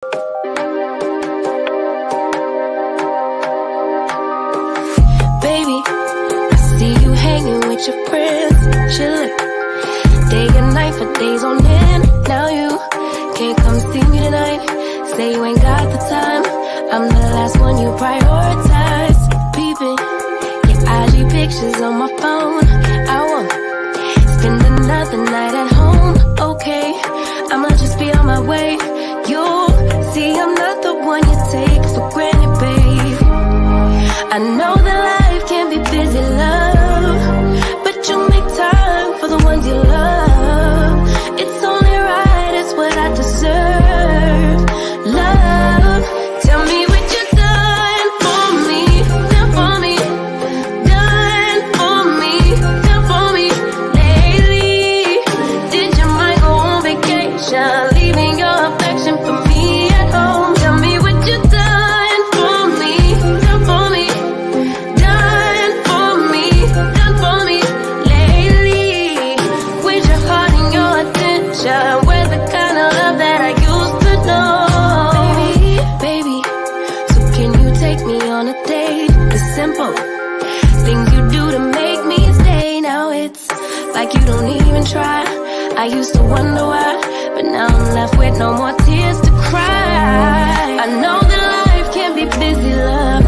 Baby, I see you hanging with your friends, chillin', day and night for days on end. Now you can't come see me tonight. Say you ain't got the time. I'm the last one you prioritize. Peeping your IG pictures on my phone. I won't spend another night at home. Okay, I'ma just be on my way. You'll see I'm not the one you take for granted, babe. I know that life can be busy, love, but you make time for the ones you love. It's only right, it's what I deserve. Love, tell me what you've done for me, done for me, done for me, done for me lately. Did your mind go on vacation, leaving your affection for me at home? Tell me what you've done for me, done for me, done for me, done for me lately. With your heart and your attention, we're the kind of love that I used to know. Baby, so can you take me on a date? It's simple, things you do to make me stay. Now it's like you don't even try. I used to wonder why, but now I'm left with no more tears to cry. I know that life can be busy, love,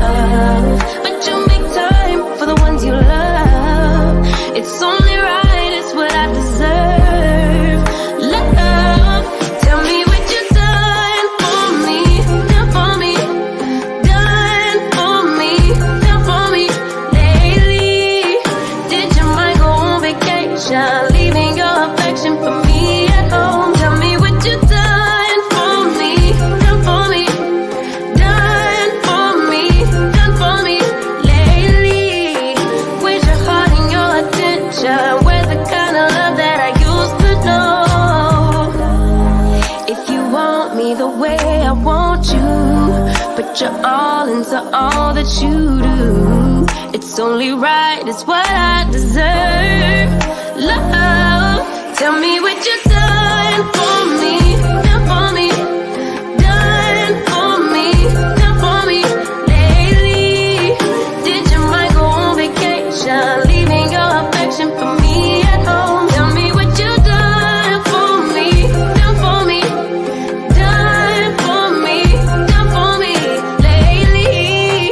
but you make time for the ones you love. It's only right, it's what I deserve. Love, tell me what you've done for me, done for me, done for me, done for me lately. Did your mind go on vacation, leaving your affection for me at home? Tell me what you've done for me, done for me, done for me, done for me lately. With your heart and your attention, we're the kind of love that I used to know. If you want me the way I want you, put your all into all that you do. It's only right, it's what I deserve. Love, tell me what you've done for me, done for me, done for me, done for me lately. Did your mind go on vacation, leaving your affection for me at home? Tell me what you've done for me, done for me, done for me, done for me lately.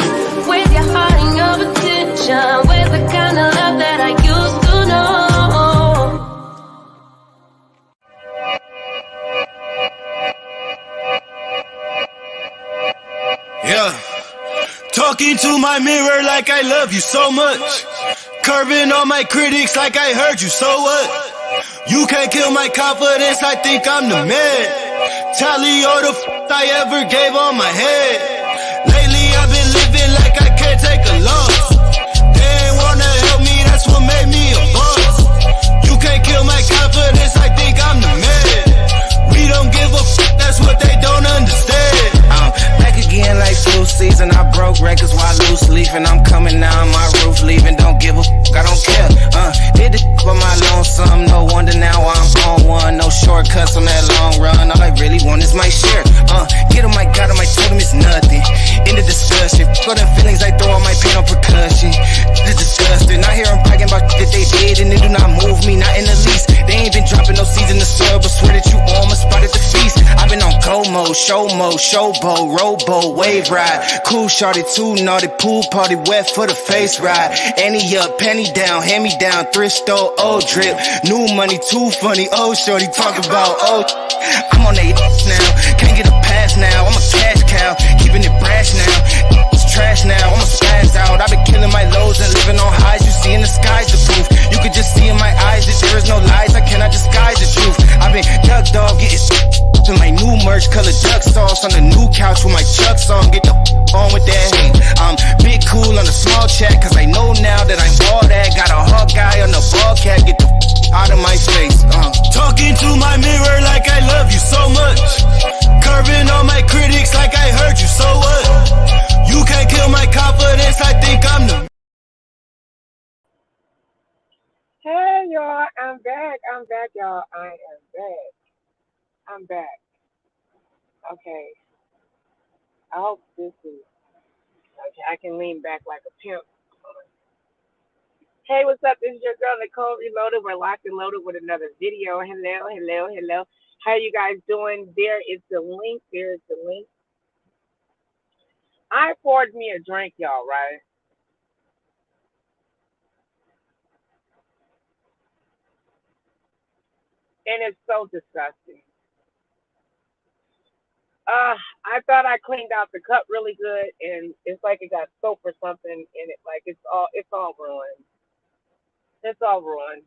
With your heart and your attention, with the kind of love that I used to know. Yeah, talking to my mirror like I love you so much. Curving on my critics like I heard you, so what? You can't kill my confidence, I think I'm the man. Tally all the I ever gave on my head. Lately I've been living like I can't take a loss. They ain't wanna help me, that's what made me a boss. You can't kill my confidence, I think I'm the man. We don't give a that's what they don't understand. Back again like flu season. I broke records while loose leafing. I'm coming down my roof, leaving. Don't give a I don't care. Did the for my lonesome. No wonder now I'm on one. No shortcuts on that long run. All I really want is my share. Get on my God, on my totem is nothing. In the discussion, for the feelings I throw on my pain on percussion. It's disgusting. I hear them bragging about that they did, and it do not move me, not in the least. They ain't been dropping no seeds in the soil, but swear that you all my spot at the feast. I've been on go mode, showboat, rowboat, wave ride. Cool shorty, too naughty, pool party, wet for the face ride. Annie up, penny down, hand me down, thrift store, old drip. New money, too funny, old shorty, talk about old. I'm on they now, can't get a pass now. I'm a cash cow, keeping it brash now. It's trash now, I'ma spaz out. I've been killing my lows and living on highs. You see in the skies the proof. You could just see in my eyes that there is no lies. I cannot disguise the truth. I've been duck dog, getting to my new merch, color duck sauce on the new couch with my chucks on. Get the on with that hate. I'm big cool on the small chat, cause I know now that I'm all that. Got a Hawkeye on the ball cat, get the out of my face. Talking to my mirror like I love you so much. Curving on my critics like I heard you, so what? You can't kill my confidence, I think I'm the. Hey y'all, I'm back, y'all. I am back. I'm back. Okay, I hope this is okay. I can lean back like a pimp. Hey, what's up? This is your girl Nicole Reloaded. We're locked and loaded with another video. Hello, hello, hello. How you guys doing? There is the link. There is the link. I poured me a drink, y'all, right? And it's so disgusting. I thought I cleaned out the cup really good, and it's like it got soap or something in it. Like it's all ruined. It's all ruined.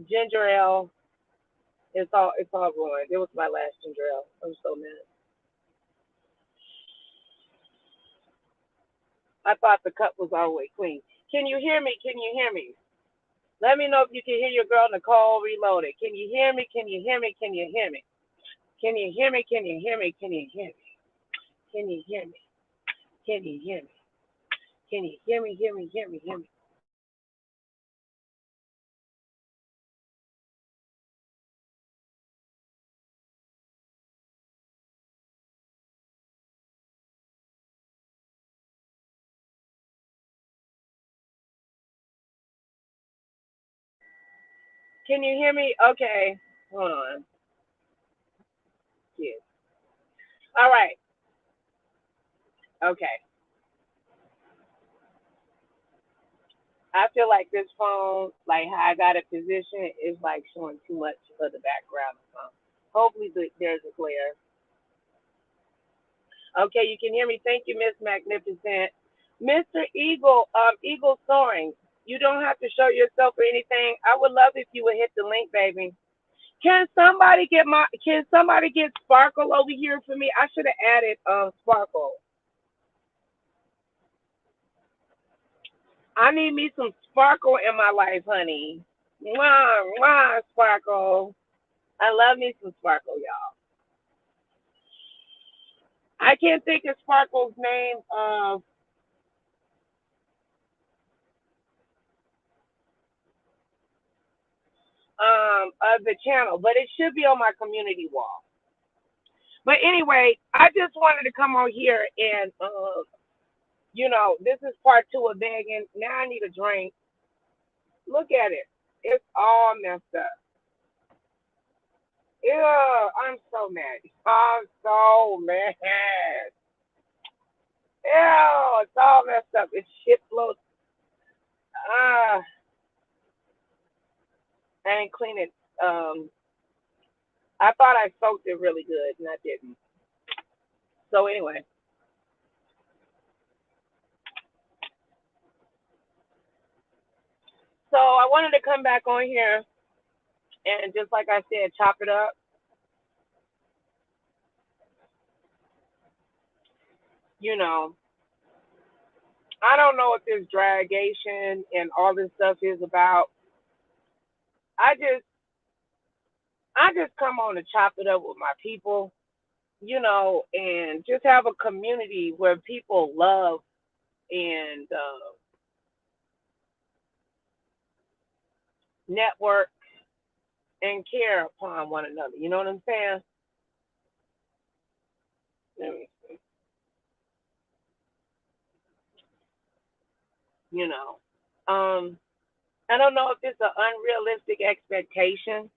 Ginger ale. It's all ruined. It was my last ginger ale. I'm so mad. I thought the cup was all the way clean. Can you hear me? Can you hear me? Let me know if you can hear your girl Nicole Reloaded. Can you hear me? Can you hear me? Can you hear me? Can you hear me? Can you hear me? Can you hear me? Can you hear me? Can you hear me? Can you hear me? Hear me? Hear me? Hear me? Can you hear me? Okay. Hold on. Yes. All right. Okay. I feel like this phone, like how I got it positioned, is like showing too much of the background of the phone. Hopefully there's a glare. Okay, you can hear me. Thank you, Miss Magnificent. Mr. Eagle, Eagle Soaring. You don't have to show yourself or anything. I would love if you would hit the link, baby. Can somebody get Sparkle over here for me? I should have added Sparkle. I need me some Sparkle in my life, honey. Mwah, mwah, Sparkle. I love me some Sparkle, y'all. I can't think of Sparkle's name of the channel, but it should be on my community wall. But anyway, I just wanted to come on here and this is part 2 of begging. Now I need a drink. Look at it. It's all messed up. Ew, I'm so mad. I'm so mad. Ew, it's all messed up. It's shit floats. I ain't clean it. I thought I soaked it really good, and I didn't. So anyway, so I wanted to come back on here and just like I said, chop it up. You know, I don't know what this dragation and all this stuff is about. I just come on to chop it up with my people, and just have a community where people love and network and care upon one another. You know what I'm saying? Let me see. You know, I don't know if it's an unrealistic expectation,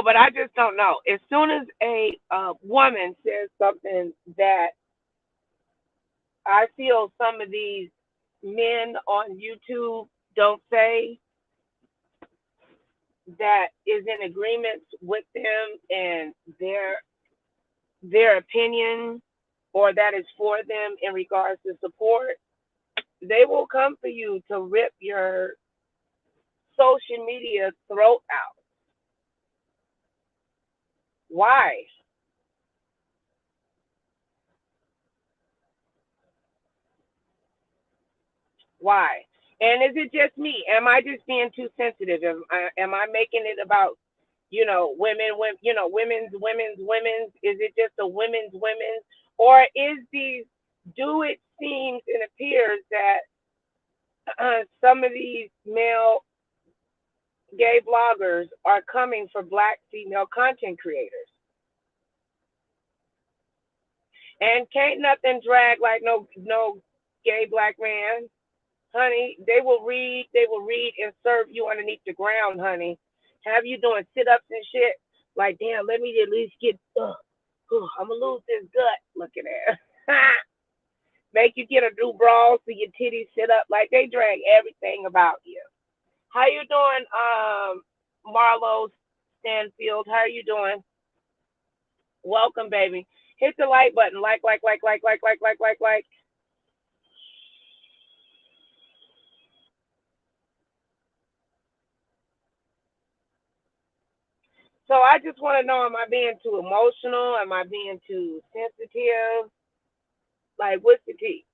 but I just don't know. As soon as a woman says something that I feel some of these men on YouTube don't say, that is in agreement with them and their opinion, or that is for them in regards to support, they will come for you to rip your social media throat out. Why? Why? And is it just me? Am I just being too sensitive? Am I making it about, women's? Is it just a women's? Or is these, do it seems and appears that some of these male gay bloggers are coming for black female content creators? And can't nothing drag like no gay black man. Honey, they will read and serve you underneath the ground, honey. Have you doing sit ups and shit? Like, damn, let me at least get I'm gonna lose this gut. Look at that. Make you get a new bra so your titties sit up. Like they drag everything about you. How you doing, Marlo Stanfield? How are you doing? Welcome, baby. Hit the like button. Like. So I just want to know, am I being too emotional? Am I being too sensitive? Like, what's the tea?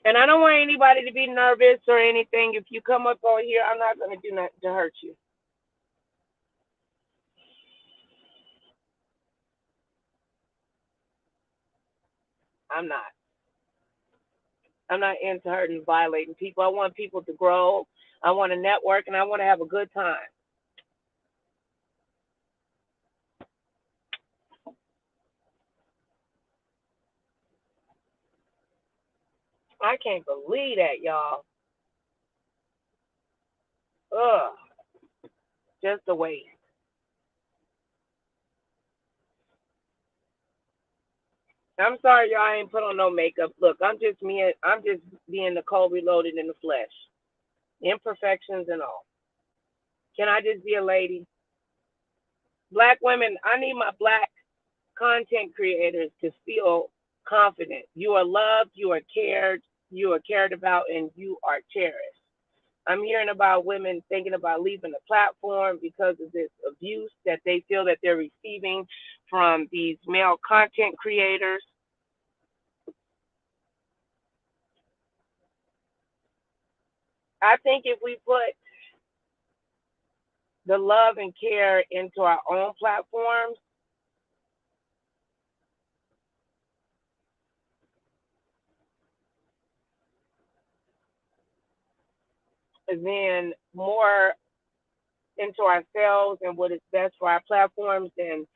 And I don't want anybody to be nervous or anything. If you come up on here, I'm not going to do nothing to hurt you. I'm not. I'm not into hurting and violating people. I want people to grow. I want to network, and I want to have a good time. I can't believe that, y'all. Ugh. Just a waste. I'm sorry, y'all. I ain't put on no makeup. Look, I'm just being Nicole Reloaded in the flesh, imperfections and all. Can I just be a lady? Black women, I need my black content creators to feel confident. You are loved, you are cared about, and you are cherished. I'm hearing about women thinking about leaving the platform because of this abuse that they feel that they're receiving from these male content creators. I think if we put the love and care into our own platforms, then more into ourselves and what is best for our platforms, and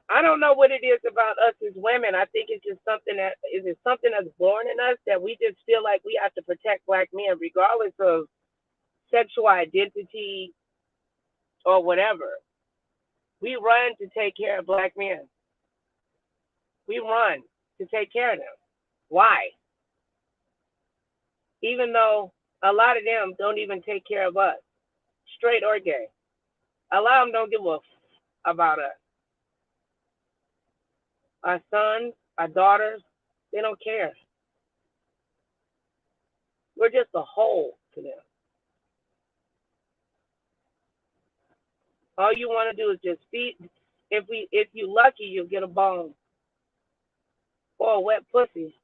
I don't know what it is about us as women. I think it's just something that's born in us that we just feel like we have to protect black men regardless of sexual identity or whatever. We run to take care of black men. We run to take care of them. Why? Even though a lot of them don't even take care of us, straight or gay. A lot of them don't give a about us. Our sons, our daughters, they don't care. We're just a whole to them. All you want to do is just feed. If you lucky, you'll get a bone or a wet pussy.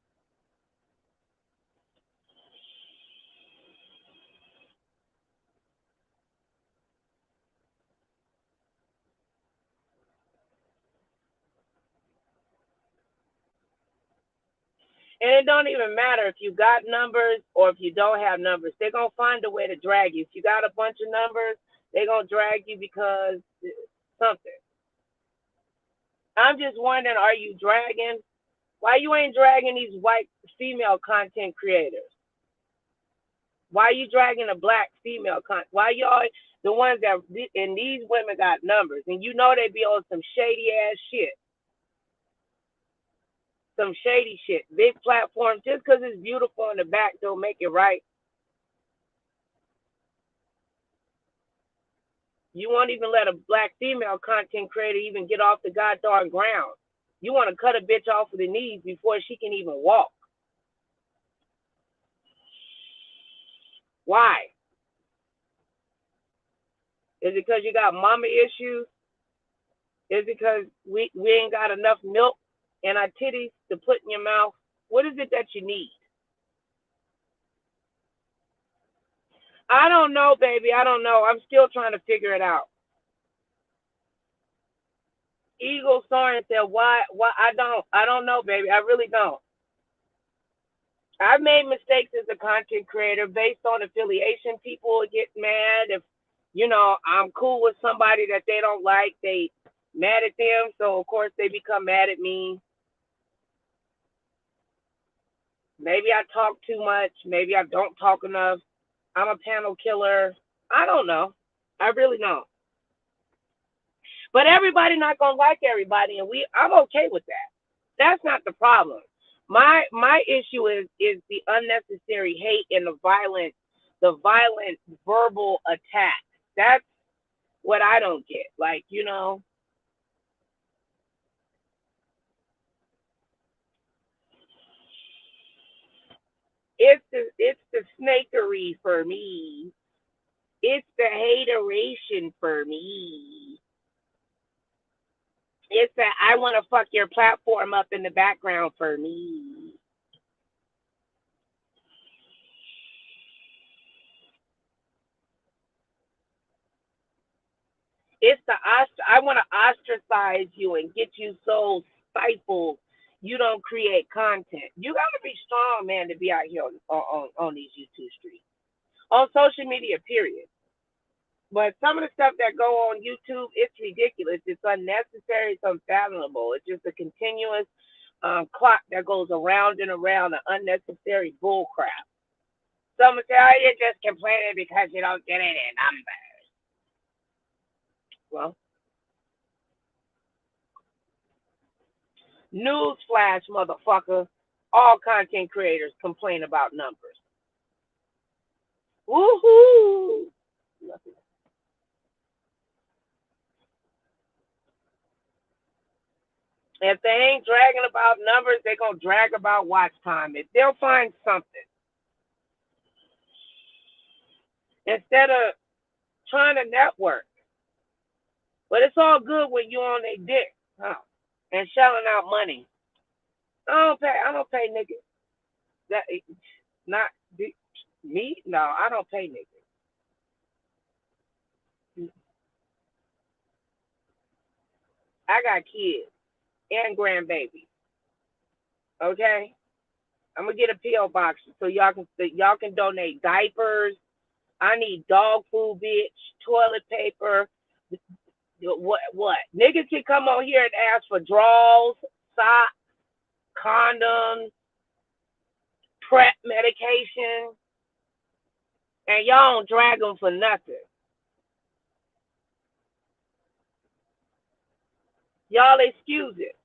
And it don't even matter if you got numbers or if you don't have numbers. They're going to find a way to drag you. If you got a bunch of numbers, they're going to drag you because something. I'm just wondering, are you dragging? Why you ain't dragging these white female content creators? Why you dragging a black female content? Why y'all the ones that, and these women got numbers, and they be on some shady ass shit. Some shady shit. Big platforms, just because it's beautiful in the back don't make it right. You won't even let a black female content creator even get off the goddamn ground. You want to cut a bitch off of the knees before she can even walk. Why? Is it because you got mama issues? Is it because we ain't got enough milk in our titties to put in your mouth? What is it that you need? I don't know, baby. I don't know. I'm still trying to figure it out. Eagle Soren said, why I don't know, baby. I really don't. I've made mistakes as a content creator based on affiliation. People get mad if, I'm cool with somebody that they don't like. They mad at them, so of course they become mad at me. Maybe I talk too much. Maybe I don't talk enough. I'm a panel killer. I don't know. I really don't. But everybody not gonna like everybody, and I'm okay with that. That's not the problem. My issue is the unnecessary hate and the violent verbal attack. That's what I don't get. Like, it's the snakery for me. It's the hateration for me. It's that I want to fuck your platform up in the background for me. It's I want to ostracize you and get you so stifled you don't create content. You got to be strong, man, to be out here on these YouTube streets, on social media, period. But some of the stuff that go on YouTube, it's ridiculous. It's unnecessary. It's unfathomable. It's just a continuous clock that goes around and around, of unnecessary bull crap. Some say, oh, you're just complaining because you don't get any numbers. Well, newsflash, motherfucker. All content creators complain about numbers. Woohoo! If they ain't dragging about numbers, they're going to drag about watch time. If they'll find something. Instead of trying to network. But it's all good when you on their dick, and shelling out money. I don't pay niggas. That not me? No, I don't pay niggas. I got kids and grandbabies. Okay? I'm gonna get a PO box so y'all can donate diapers. I need dog food, bitch, toilet paper. What? Niggas can come on here and ask for drawers, socks, condoms, prep medication, and y'all don't drag them for nothing. Y'all excuse it.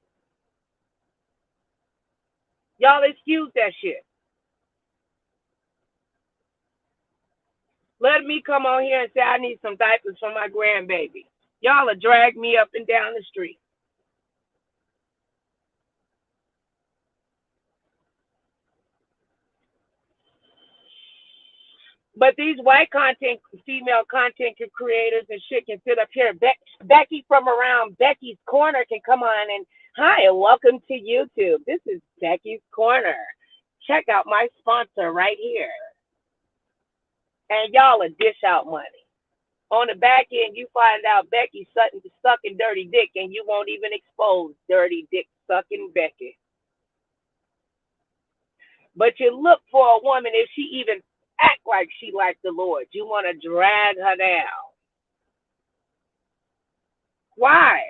Y'all excuse that shit. Let me come on here and say I need some diapers for my grandbaby. Y'all will drag me up and down the street. But these white female content creators and shit can sit up here. Becky from around Becky's Corner can come on and, hi, and welcome to YouTube. This is Becky's Corner. Check out my sponsor right here. And y'all will dish out money. On the back end, you find out Becky's sucking dirty dick, and you won't even expose dirty dick sucking Becky. But you look for a woman, if she even act like she like the Lord, you want to drag her down. Why?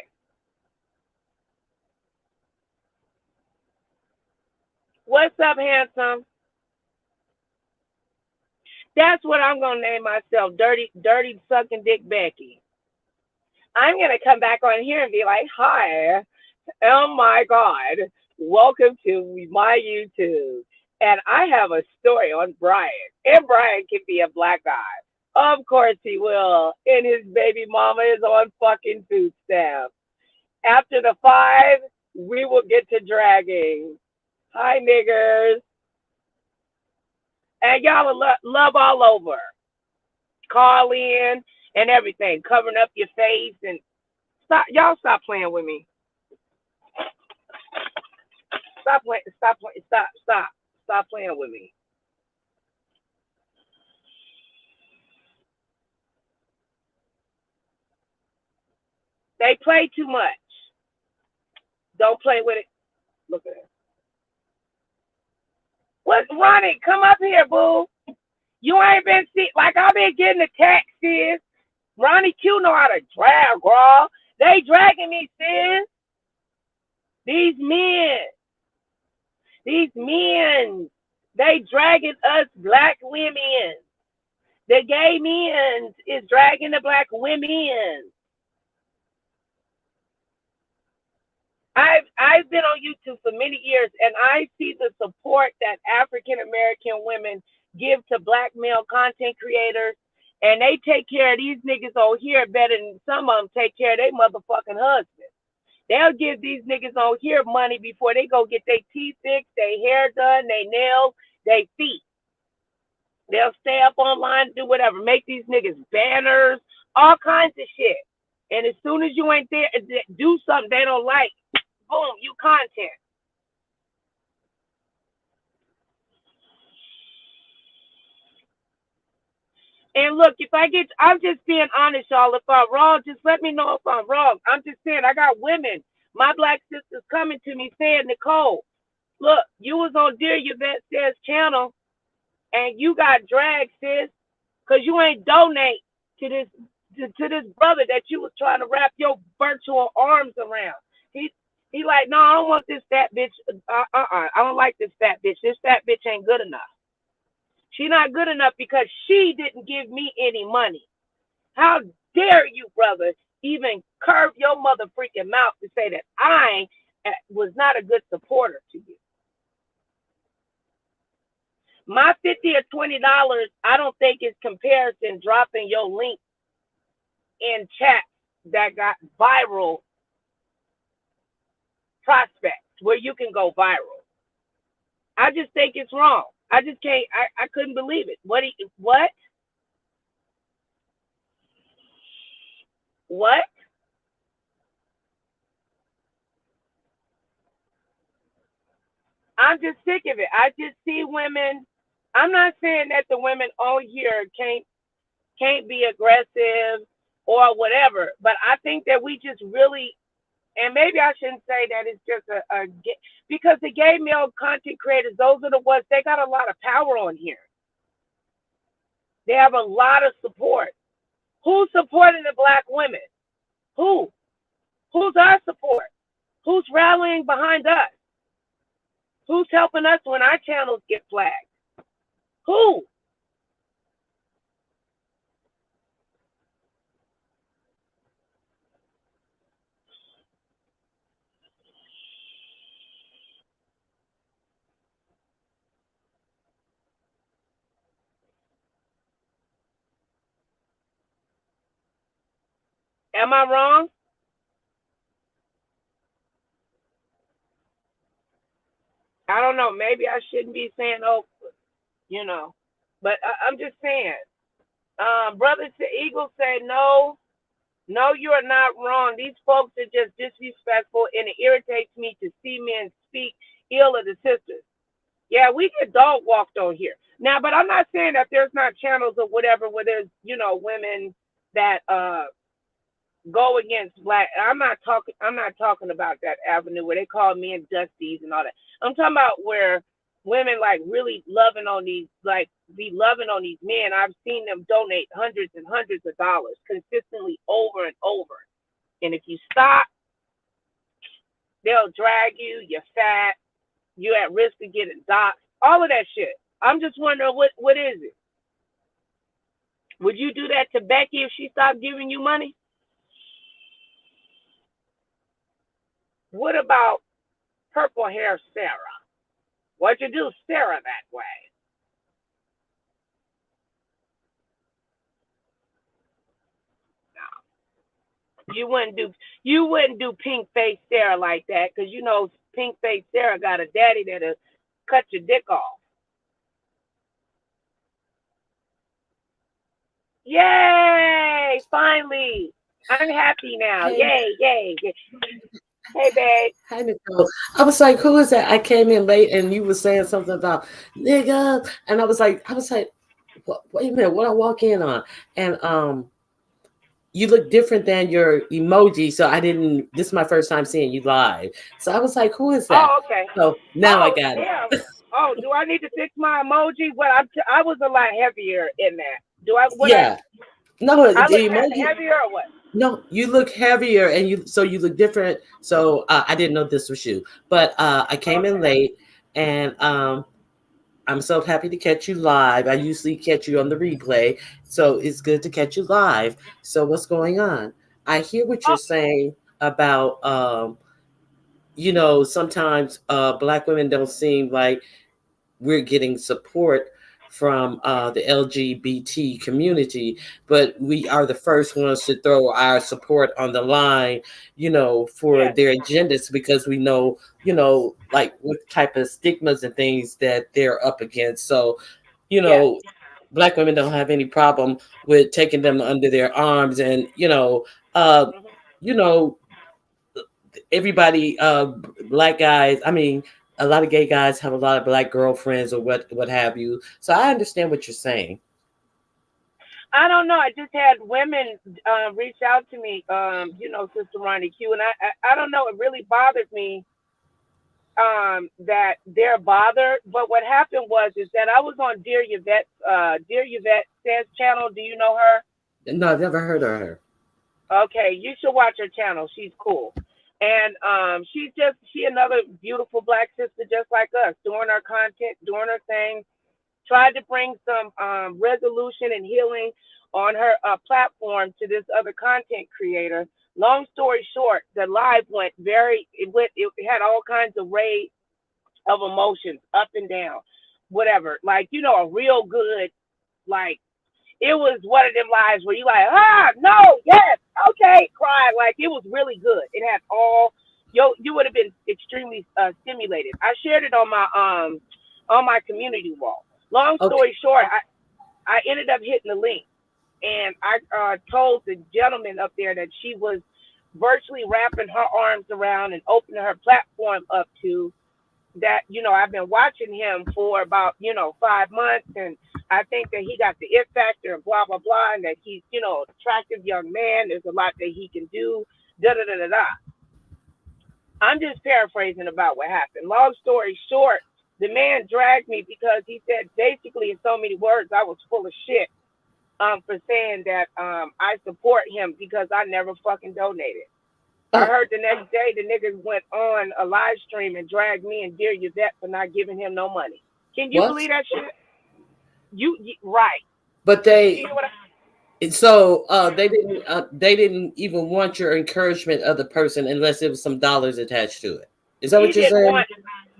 What's up, handsome? That's what I'm gonna name myself, dirty sucking dick Becky. I'm gonna come back on here and be like, hi, oh my God, welcome to my YouTube. And I have a story on Brian. And Brian can be a black guy. Of course he will. And his baby mama is on fucking food stamps. After the 5, we will get to dragging. Hi, niggers. And y'all will love all over. Call in and everything. Covering up your face. And stop playing with me. Stop playing with me. They play too much. Don't play with it. Look at it. What, Ronnie? Come up here, boo. You ain't been like I've been getting the text, sis. Ronnie Q know how to drag, girl. They dragging me, sis. These men, they dragging us black women. The gay men is dragging the black women. I've been on YouTube for many years, and I see the support that African American women give to black male content creators, and they take care of these niggas on here better than some of them take care of their motherfucking husbands. They'll give these niggas on here money before they go get their teeth fixed, their hair done, their nails, their feet. They'll stay up online, do whatever, make these niggas banners, all kinds of shit. And as soon as you ain't there, do something they don't like, boom, you content. And look, I'm just being honest, y'all. If I'm wrong, just let me know if I'm wrong. I'm just saying, I got women, my black sisters coming to me saying, Nicole, look, you was on Dear Yvette Says channel, and you got dragged, sis, because you ain't donate to this brother that you was trying to wrap your virtual arms around. He like, no, I don't want this fat bitch. I don't like this fat bitch. This fat bitch ain't good enough. She not good enough because she didn't give me any money. How dare you, brother, even curve your mother freaking mouth to say that I was not a good supporter to you. My $50 or $20, I don't think is comparison dropping your link in chat that got viral prospects where you can go viral. I just think it's wrong. I just can't. I couldn't believe it. What? I'm just sick of it. I just see women. I'm not saying that the women on here can't be aggressive or whatever, but I think that we just really, and maybe I shouldn't say that it's just because the gay male content creators, those are the ones, they got a lot of power on here. They have a lot of support. Who's supporting the black women? Who's our support? Who's rallying behind us? Who's helping us when our channels get flagged? Who? Am I wrong? I don't know. Maybe I shouldn't be saying, oh, but I'm just saying. Brother Eagle said, no, you are not wrong. These folks are just disrespectful, and it irritates me to see men speak ill of the sisters. Yeah, we get dog walked on here. Now, but I'm not saying that there's not channels or whatever where there's, women that go against black. I'm not talking about that avenue where they call men dusties and all that. I'm talking about where women like really loving on these, like be loving on these men. I've seen them donate hundreds and hundreds of dollars consistently over and over. And if you stop, they'll drag you, you're fat, you're at risk of getting doxxed, all of that shit. I'm just wondering what is it? Would you do that to Becky if she stopped giving you money? What about purple hair Sarah? What'd you do Sarah that way? No. You wouldn't do pink face Sarah like that, because pink face Sarah got a daddy that'll cut your dick off. Yay! Finally. I'm happy now. Hey. Yay. Hey, babe. Hi, Nicole. I was like, who is that? I came in late and you were saying something about nigga. And I was like, wait a minute, what I walk in on? And you look different than your emoji. So this is my first time seeing you live. So I was like, who is that? Oh, okay. So now I got it. Oh, do I need to fix my emoji? Well, I was a lot heavier in that. Do I? What Yeah. No, the I look emoji. heavier or what? No, you look heavier, and you look different. So I didn't know this was you, but I came in Okay. late, and I'm so happy to catch you live. I usually catch you on the replay, so it's good to catch you live. So what's going on? I hear what you're Oh, saying about sometimes black women don't seem like we're getting support from the LGBT community, but we are the first ones to throw our support on the line, for yes, their agendas because we know, like what type of stigmas and things that they're up against. So, you yes. know, black women don't have any problem with taking them under their arms and, uh, Hmm. you know, everybody black guys, I mean, a lot of gay guys have a lot of black girlfriends or what have you, so I understand what you're saying. I don't know. I just had women reach out to me, Sister Ronnie Q, and I don't know. It really bothered me that they're bothered. But what happened was is that I was on Dear Yvette Says channel. Do you know her? No, I've never heard of her. Okay, you should watch her channel. She's cool. And she another beautiful black sister just like us, doing her content, doing her thing, tried to bring some resolution and healing on her platform to this other content creator. Long story short, the live it had all kinds of rage of emotions up and down, whatever. Like, a real good, like, it was one of them lives where you like, no, yes, okay, cry. Like, it was really good. It had all, you would have been extremely stimulated. I shared it on my community wall. Long Okay. story short, I ended up hitting the link, and I told the gentleman up there that she was virtually wrapping her arms around and opening her platform up to, that I've been watching him for about 5 months, and I think that he got the it factor and blah blah blah, and that he's attractive young man. There's a lot that he can do. Da da da da da. I'm just paraphrasing about what happened. Long story short, the man dragged me because he said basically in so many words I was full of shit for saying that I support him because I never fucking donated. I Oh, heard the next day the nigga went on a live stream and dragged me and Dear Yvette for not giving him no money. Can you what? believe that shit? Right. But You hear what they didn't even want your encouragement of the person unless there was some dollars attached to it. Is that he what you're didn't saying? want?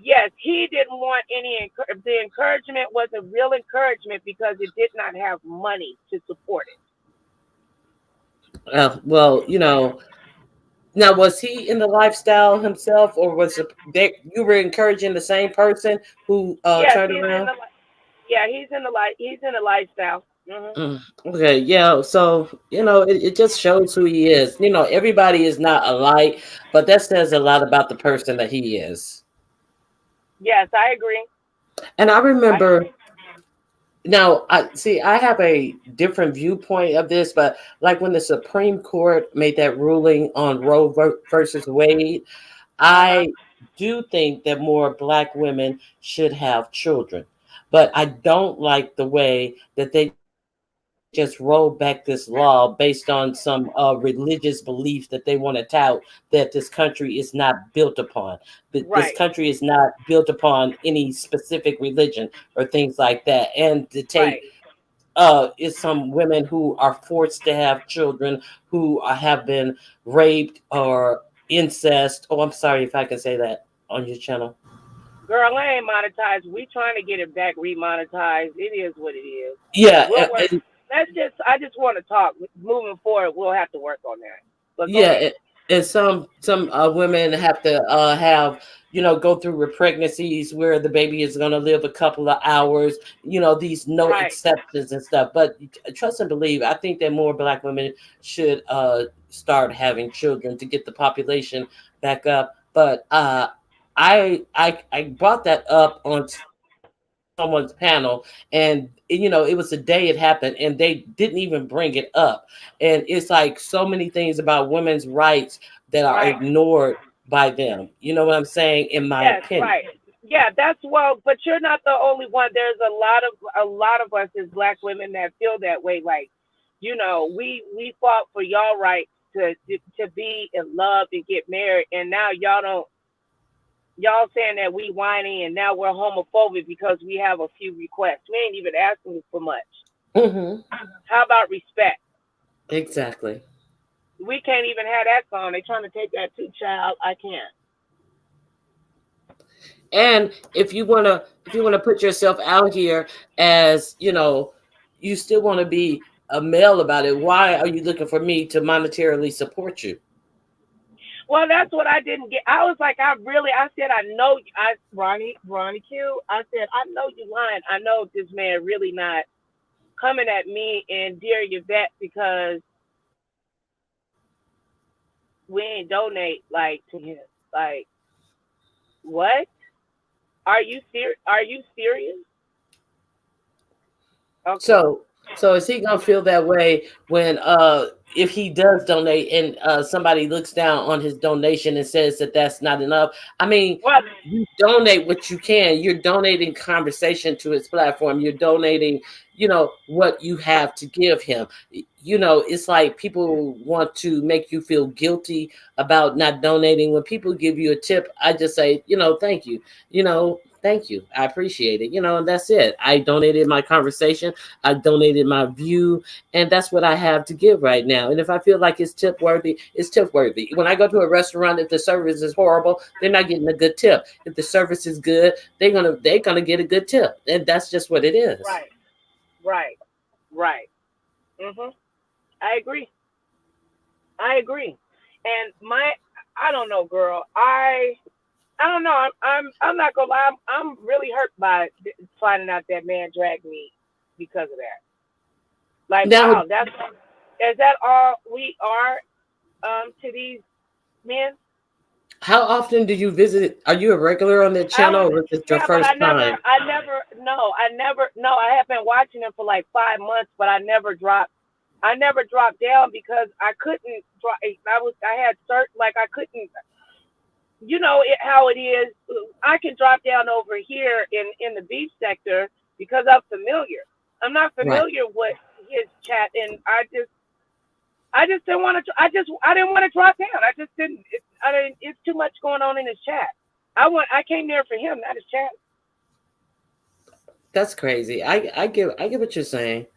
Yes, he didn't want any. The encouragement was a real encouragement because it did not have money to support it. Well, now was he in the lifestyle himself, or you were encouraging the same person who Yes, turned he's in around? the. Yeah, he's in the lifestyle. Hmm. Okay, yeah. So, it just shows who he is. Everybody is not alike, but that says a lot about the person that he is. Yes, I agree. And I I remember agree. now, I have a different viewpoint of this, but like when the Supreme Court made that ruling on versus Wade, Uh huh. I do think that more black women should have children. But I don't like the way that they just roll back this law based on some religious belief that they want to tout that this country is not built upon. This Right. country is not built upon any specific religion or things like that. And to take Right. is some women who are forced to have children who have been raped or incest. Oh, I'm sorry if I can say that on your channel. Girl, I ain't monetized. We trying to get it back remonetized. It is what it is. Yeah, We'll work. I just want to talk. Moving forward, we'll have to work on that. But go yeah, ahead. and some women have to have go through with pregnancies where the baby is going to live a couple of hours. These no Right. exceptions and stuff. But trust and believe, I think that more black women should start having children to get the population back up. But I brought that up on someone's panel, and it was the day it happened, and they didn't even bring it up. And it's like so many things about women's rights that are Right. ignored by them. You know what I'm saying? In my Yes. opinion. Right. Yeah, that's well, but you're not the only one. There's a lot of us as black women that feel that way. Like, we fought for y'all rights to be in love and get married, and now y'all don't. Y'all saying that we whiny and now we're homophobic because we have a few requests. We ain't even asking for much. Mm-hmm. How about respect? Exactly. We can't even have that song. They trying to take that too, child. I can't. And if you wanna put yourself out here as, you still want to be a male about it, why are you looking for me to monetarily support you? Well, that's what I didn't get. I was like, I said, I know, Ronnie Q, I said, I know you lying. I know this man really not coming at me and Dear Yvette because we ain't donate, like, to him. Like, what? Are you serious? Okay. So is he gonna feel that way when if he does donate and somebody looks down on his donation and says that that's not enough? I mean, Well, you donate what you can. You're donating conversation to his platform. You're donating, what you have to give him. It's like people want to make you feel guilty about not donating. When people give you a tip, I just say, thank you. Thank you. I appreciate it. And that's it. I donated my conversation. I donated my view. And that's what I have to give right now. And if I feel like it's tip worthy, it's tip worthy. When I go to a restaurant, if the service is horrible, they're not getting a good tip. If the service is good, they're gonna get a good tip. And that's just what it is. Right. I agree. And I don't know, girl. I don't know. I'm not gonna lie. I'm really hurt by finding out that man dragged me because of that. Like, Now, wow, is that all we are to these men? how often do you visit? Are you a regular on that channel, or is it your first time? I have been watching him for like 5 months, but I never dropped down because I couldn't drop. I had certain, like, I couldn't. How it is. I can drop down over here in the beef sector because I'm familiar. I'm not familiar with his chat, and I just didn't want to. I didn't want to drop down. I just didn't. It's too much going on in his chat. I came there for him, not his chat. That's crazy. I get what you're saying.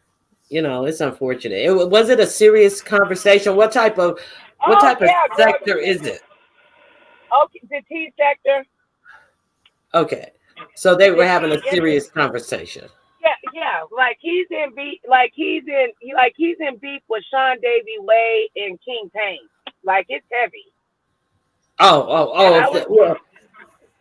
It's unfortunate. Was it a serious conversation? What type of sector is it? Okay, the T sector. Okay, so they were having a serious conversation. Yeah. Like he's in beef. He's in beef with Sean Davy Way and King Payne. Like, it's heavy. Well,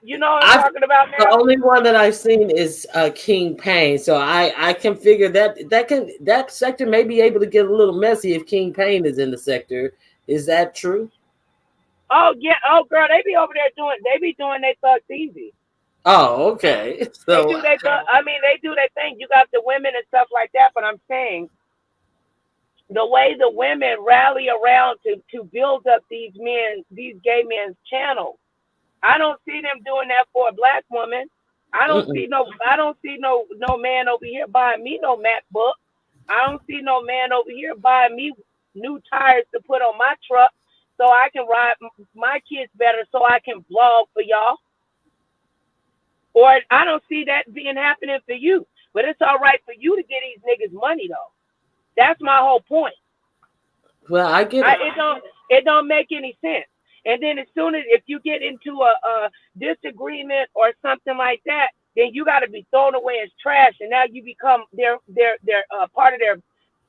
you know what I'm talking about now? The only one that I've seen is King Payne, so I can figure that sector may be able to get a little messy if King Payne is in the sector. Is that true? Oh yeah. Oh girl, they be over there doing their thugs easy. Oh, okay. So they do their thing. You got the women and stuff like that, but I'm saying the way the women rally around to build up these gay men's channels. I don't see them doing that for a black woman. I don't see no man over here buying me no MacBook. I don't see no man over here buying me new tires to put on my truck so I can ride my kids better, so I can vlog for y'all. Or I don't see that being happening for you. But it's all right for you to get these niggas money though. That's my whole point. Well, I get it. It don't make any sense. And then as soon as if you get into a disagreement or something like that, then you got to be thrown away as trash, and now you become their part of their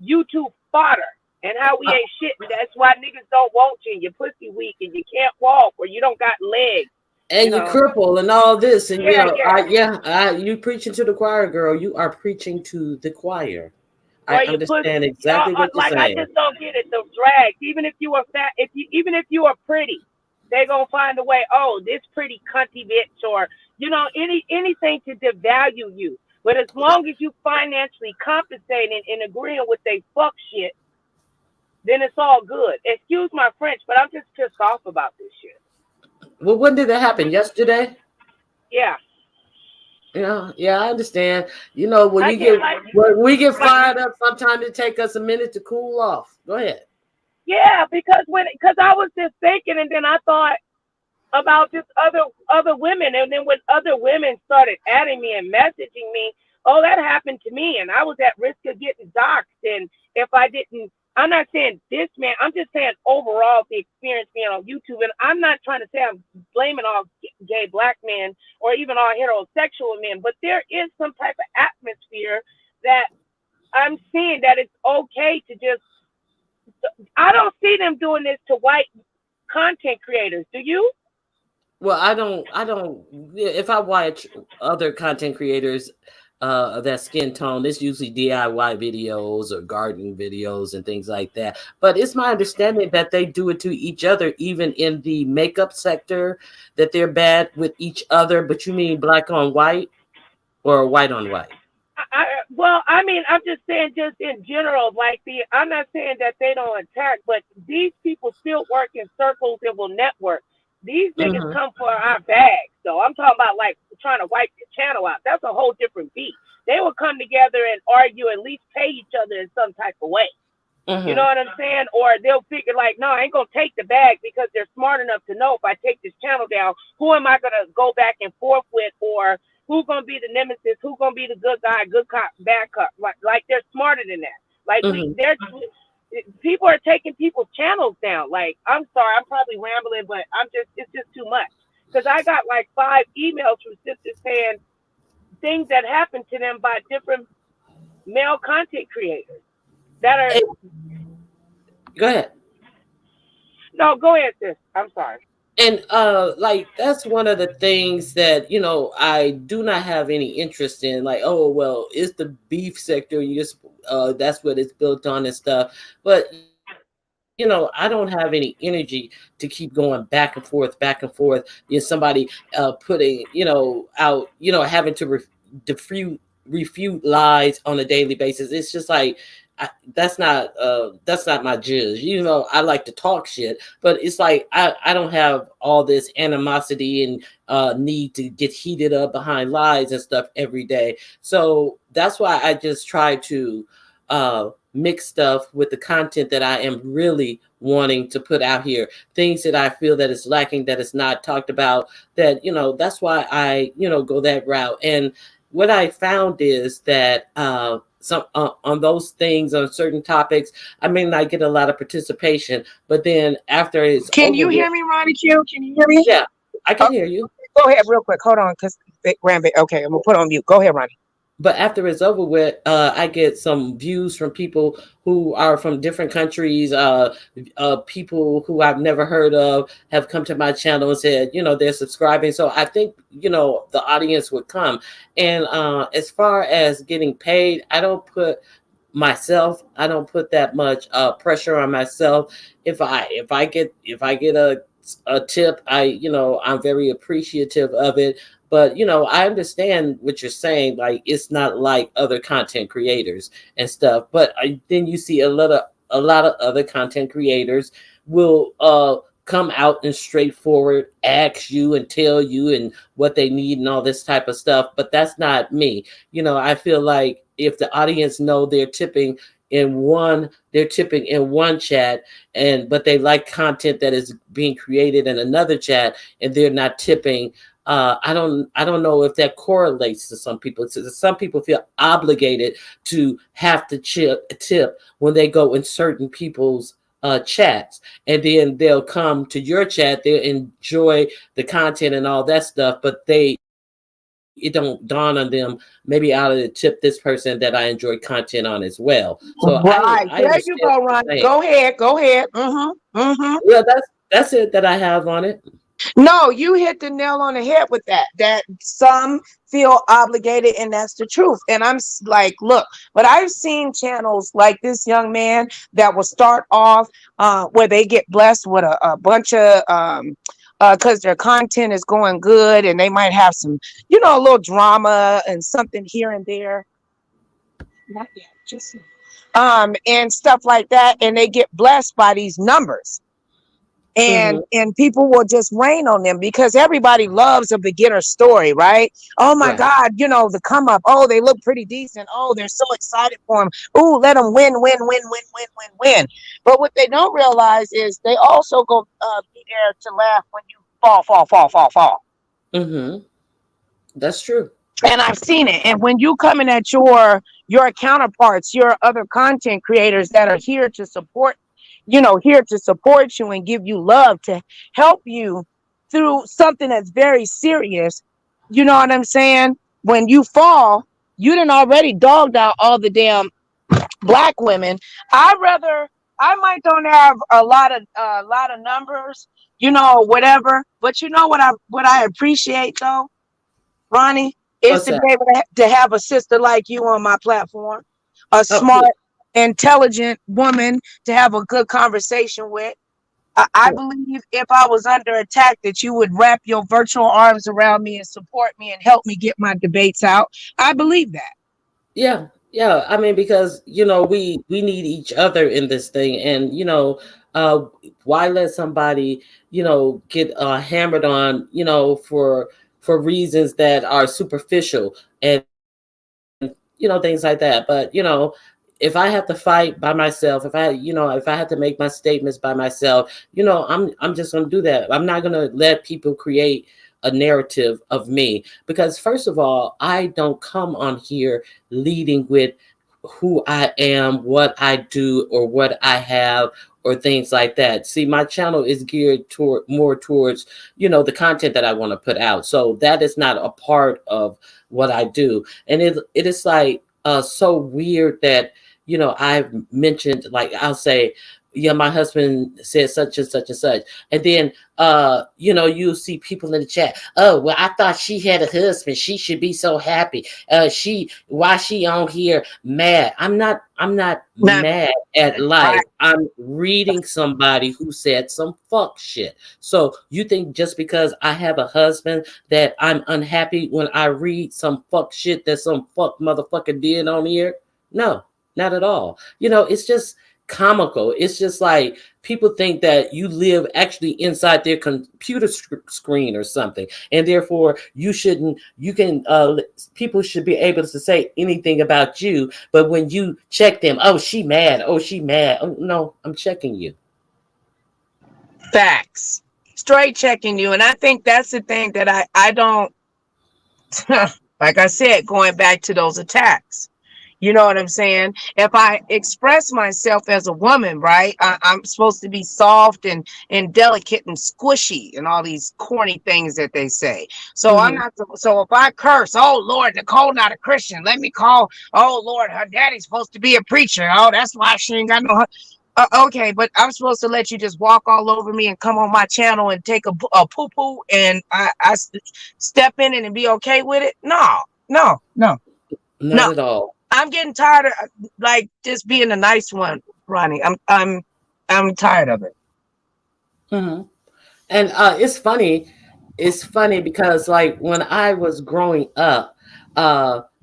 YouTube fodder. And how we ain't shit. And that's why niggas don't want you. And you're pussy weak, and you can't walk, or you don't got legs. And you cripple and all this, and you preaching to the choir, girl. You are preaching to the choir. I understand exactly what you're saying. I just don't get it. The drags, even if you are fat, even if you are pretty, they gonna find a way. Oh, this pretty cunty bitch, or anything to devalue you. But as long as you financially compensating and agreeing with they fuck shit, then it's all good. Excuse my French, but I'm just pissed off about this shit. Well, when did that happen? Yesterday? Yeah. Yeah, I understand. You know, when I you get get like, when we get like fired up, sometimes it take us a minute to cool off. Go ahead. yeah, because I was just thinking, and then I thought about just other women, and then when other women started adding me and messaging me, oh, that happened to me, and I was at risk of getting doxxed, and if I didn't, I'm not saying this man, I'm just saying overall the experience being on YouTube, and I'm not trying to say I'm blaming all gay black men or even all heterosexual men, but there is some type of atmosphere that I'm seeing that it's okay to just. I don't see them doing this to white content creators. Do you? Well, I don't. Yeah, if I watch other content creators of that skin tone, it's usually DIY videos or gardening videos and things like that. But it's my understanding that they do it to each other, even in the makeup sector, that they're bad with each other. But you mean black on white or white on white? Well, I mean, I'm just saying, just in general, like I'm not saying that they don't attack, but these people still work in circles and will network. These niggas Hmm. come for our bags, so I'm talking about like trying to wipe the channel out. That's a whole different beat. They will come together and argue, at least pay each other in some type of way. You know Hmm. what I'm saying? Or they'll figure like, no, I ain't gonna take the bag because they're smart enough to know if I take this channel down, who am I gonna go back and forth with, or who's gonna be the nemesis, who's gonna be the good guy, good cop, bad cop. Like they're smarter than that. Like Hmm. they're people are taking people's channels down. Like I'm sorry, I'm probably rambling, but it's just too much. Because I got like 5 emails from sisters saying things that happened to them by different male content creators that are. Go ahead. No, go ahead, sis. I'm sorry. And like that's one of the things that I do not have any interest in. Like, oh well, it's the beef sector. You just that's what it's built on and stuff. But I don't have any energy to keep going back and forth, back and forth. Somebody putting out having to refute lies on a daily basis. It's just like that's not my judge. I like to talk shit, but it's like I don't have all this animosity and need to get heated up behind lies and stuff every day. So that's why I just try to mix stuff with the content that I am really wanting to put out here. Things that I feel that is lacking, that is not talked about. That's why I go that route. And what I found is that some on those things, on certain topics, I may not get a lot of participation, but then after it's Can over you with, hear me, Ronnie Q? Can you hear me? yeah, I Oh, can hear you. go ahead real quick. Hold on, because Grandbaby. Okay, I'm gonna put on mute. Go ahead, Ronnie. But after it's over with, I get some views from people who are from different countries. People who I've never heard of have come to my channel and said, they're subscribing. So I think, the audience would come. And as far as getting paid, I don't put that much pressure on myself. If I get a tip, I'm very appreciative of it. But I understand what you're saying. Like, it's not like other content creators and stuff. But then you see a lot of other content creators will come out and straightforward ask you and tell you and what they need and all this type of stuff. But that's not me. I feel like if the audience know they're tipping in one chat, but they like content that is being created in another chat, and they're not tipping. I don't know if that correlates to some people. Some people feel obligated to have to tip when they go in certain people's chats, and then they'll come to your chat. They'll enjoy the content and all that stuff, but it don't dawn on them, maybe I ought to tip this person that I enjoy content on as well. So Right I there, you understand go, what you're Ronnie. saying. Go ahead. Go ahead. Mm-hmm. Mm-hmm. Well, that's it that I have on it. No, you hit the nail on the head with that. That some feel obligated, and that's the truth. And like, look, but I've seen channels like this young man that will start off where they get blessed with a bunch of because their content is going good, and they might have some, a little drama and something here and there. Not yet, and stuff like that, and they get blessed by these numbers. and Mm-hmm. people will just rain on them because everybody loves a beginner story, right? Oh my Right. God, you know, the come up. Oh, they look pretty decent. Oh, they're so excited for them. Ooh, let them win, win, win, win, win, win, win. But what they don't realize is they also go be there to laugh when you fall, fall, fall, fall, fall. Mm-hmm. That's true. And I've seen it. And when you coming at your counterparts, your other content creators that are here to support, you know, here to support you and give you love to help you through something that's very serious. You know what I'm saying? When you fall, you done already dogged out all the damn black women. I might don't have a lot of numbers, you know, whatever. But you know what I appreciate though, Ronnie, is What's to be that? able to have a sister like you on my platform, a Oh, smart, intelligent woman to have a good conversation with. I cool. believe if I was under attack, that you would wrap your virtual arms around me and support me and help me get my debates out. I believe that. Yeah, yeah. I mean, because we need each other in this thing, and uh, why let somebody get hammered on for reasons that are superficial and things like that. But if I have to fight by myself, if I have to make my statements by myself, I'm just going to do that. I'm not going to let people create a narrative of me because first of all, I don't come on here leading with who I am, what I do, or what I have, or things like that. See, my channel is geared toward more towards, the content that I want to put out. So that is not a part of what I do. And it is like so weird that, I've mentioned, like, I'll say, yeah, my husband said such and such and such. And then you'll see people in the chat. Oh, well, I thought she had a husband. She should be so happy. Why she on here mad? I'm not Now, mad at life. right. I'm reading somebody who said some fuck shit. So you think just because I have a husband that I'm unhappy when I read some fuck shit that some fuck motherfucker did on here? No, not at all. It's just comical. It's just like people think that you live actually inside their computer screen or something, and therefore people should be able to say anything about you. But when you check them, oh, she mad. Oh, she mad. Oh, no, I'm checking you. Facts. Straight checking you. And I think that's the thing that I don't, like I said, going back to those attacks. You know what I'm saying? If I express myself as a woman, right, I'm supposed to be soft and delicate and squishy and all these corny things that they say. So I'm Hmm. not. So if I curse, oh Lord, Nicole not a Christian. Let me call. Oh Lord, her daddy's supposed to be a preacher. Oh, that's why she ain't got no. Okay, but I'm supposed to let you just walk all over me and come on my channel and take a poo poo and step in it and be okay with it? No, no, no, Not no. at all. I'm getting tired of like just being a nice one, Ronnie. I'm tired of it. Hmm. And it's funny. It's funny because like when I was growing up,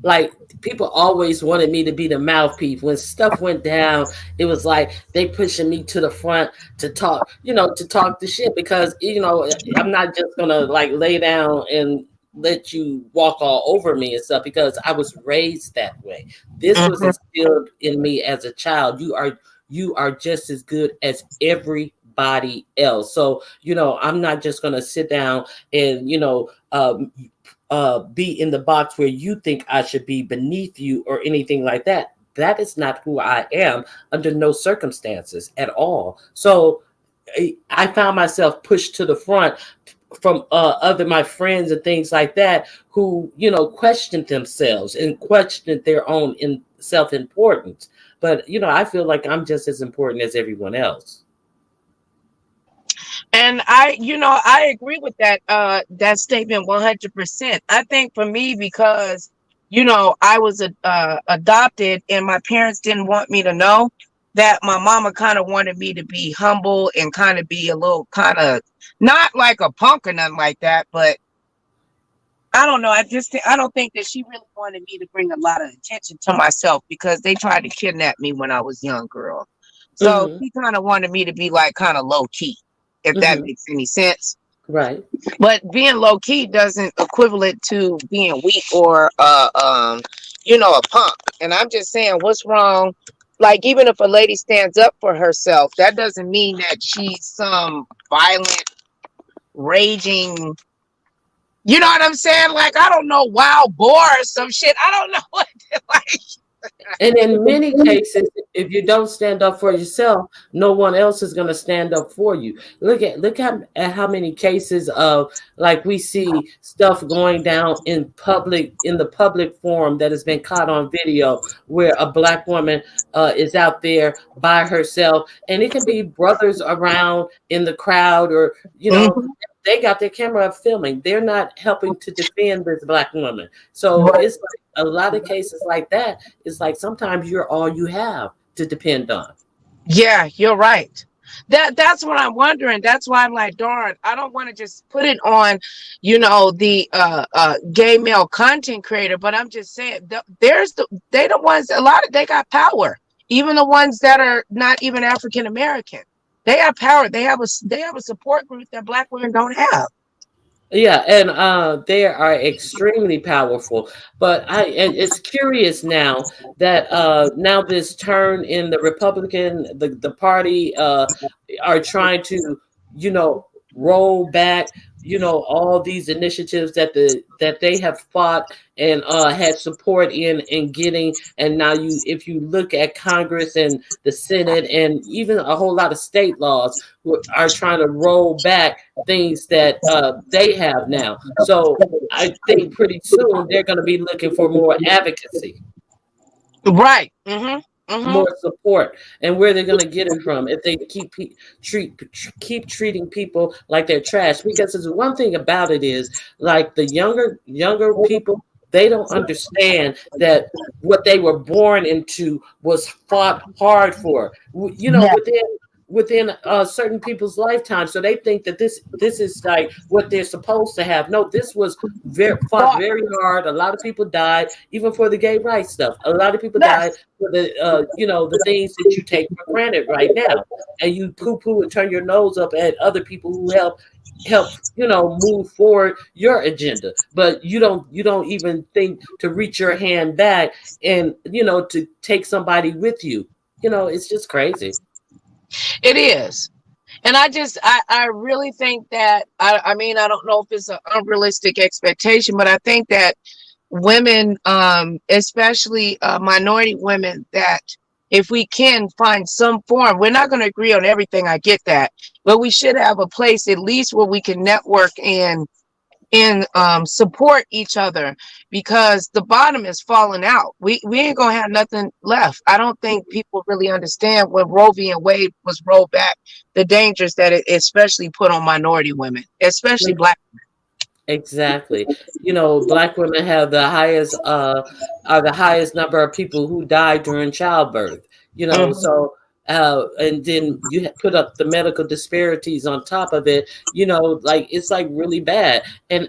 like people always wanted me to be the mouthpiece. When stuff went down, it was like they pushing me to the front to talk, to talk the shit because I'm not just gonna like lay down and let you walk all over me and stuff because I was raised that way. This was Mhm. instilled in me as a child. You are just as good as everybody else. So, I'm not just going to sit down and, be in the box where you think I should be beneath you or anything like that. That is not who I am under no circumstances at all. So I found myself pushed to the front from other my friends and things like that who questioned themselves and questioned their own self-importance. But I feel like I'm just as important as everyone else. And I agree with that statement 100%. I think for me, because I was adopted and my parents didn't want me to know that. My mama kind of wanted me to be humble and kind of be a little kind of not like a punk or nothing like that, but I don't know. I don't think that she really wanted me to bring a lot of attention to myself because they tried to kidnap me when I was young girl. So Hmm. she kind of wanted me to be like kind of low key. if that makes any sense. Right. But being low key doesn't equivalent to being weak or a punk. And I'm just saying, what's wrong? Like, even if a lady stands up for herself, that doesn't mean that she's some violent, raging. You know what I'm saying? Like, I don't know, wild boar or some shit. I don't know what. Like, and in many cases, if you don't stand up for yourself, no one else is going to stand up for you. Look at how many cases of, like, we see stuff going down in the public forum that has been caught on video, where a black woman is out there by herself, and it can be brothers around in the crowd, or they got their camera up filming. They're not helping to defend this black woman. So it's like a lot of cases like that. It's like sometimes you're all you have to depend on. Yeah, you're right. That's what I'm wondering. That's why I'm like, darn, I don't want to just put it on, the gay male content creator. But I'm just saying, they the ones. They got power. Even the ones that are not even African American. They have power. They have a support group that black women don't have. Yeah, and they are extremely powerful. But it's curious now that now this turn in the Republican, the party are trying to, roll back, all these initiatives that they have fought and had support in getting. And now if you look at Congress and the Senate and even a whole lot of state laws are trying to roll back things that they have now. So I think pretty soon they're going to be looking for more advocacy. Right. More support, and where they're going to get it from if they keep treating people like they're trash. Because there's one thing about it is, like, the younger people, they don't understand that what they were born into was fought hard for, within certain people's lifetime. So they think that this is like what they're supposed to have. No, this was fought very hard. A lot of people died, even for the gay rights stuff. A lot of people died for the the things that you take for granted right now, and you poo-poo and turn your nose up at other people who help move forward your agenda. But you don't even think to reach your hand back and to take somebody with you. It's just crazy. It is. And I really think that, I mean, I don't know if it's an unrealistic expectation, but I think that women, especially minority women, that if we can find some form, we're not going to agree on everything, I get that, but we should have a place at least where we can network and support each other, because the bottom is falling out. We ain't gonna have nothing left. I don't think people really understand when Roe v. and Wade was rolled back, the dangers that it especially put on minority women, especially black women. Exactly. Black women have the highest number of people who die during childbirth. So and then you put up the medical disparities on top of it. Like, it's like really bad. And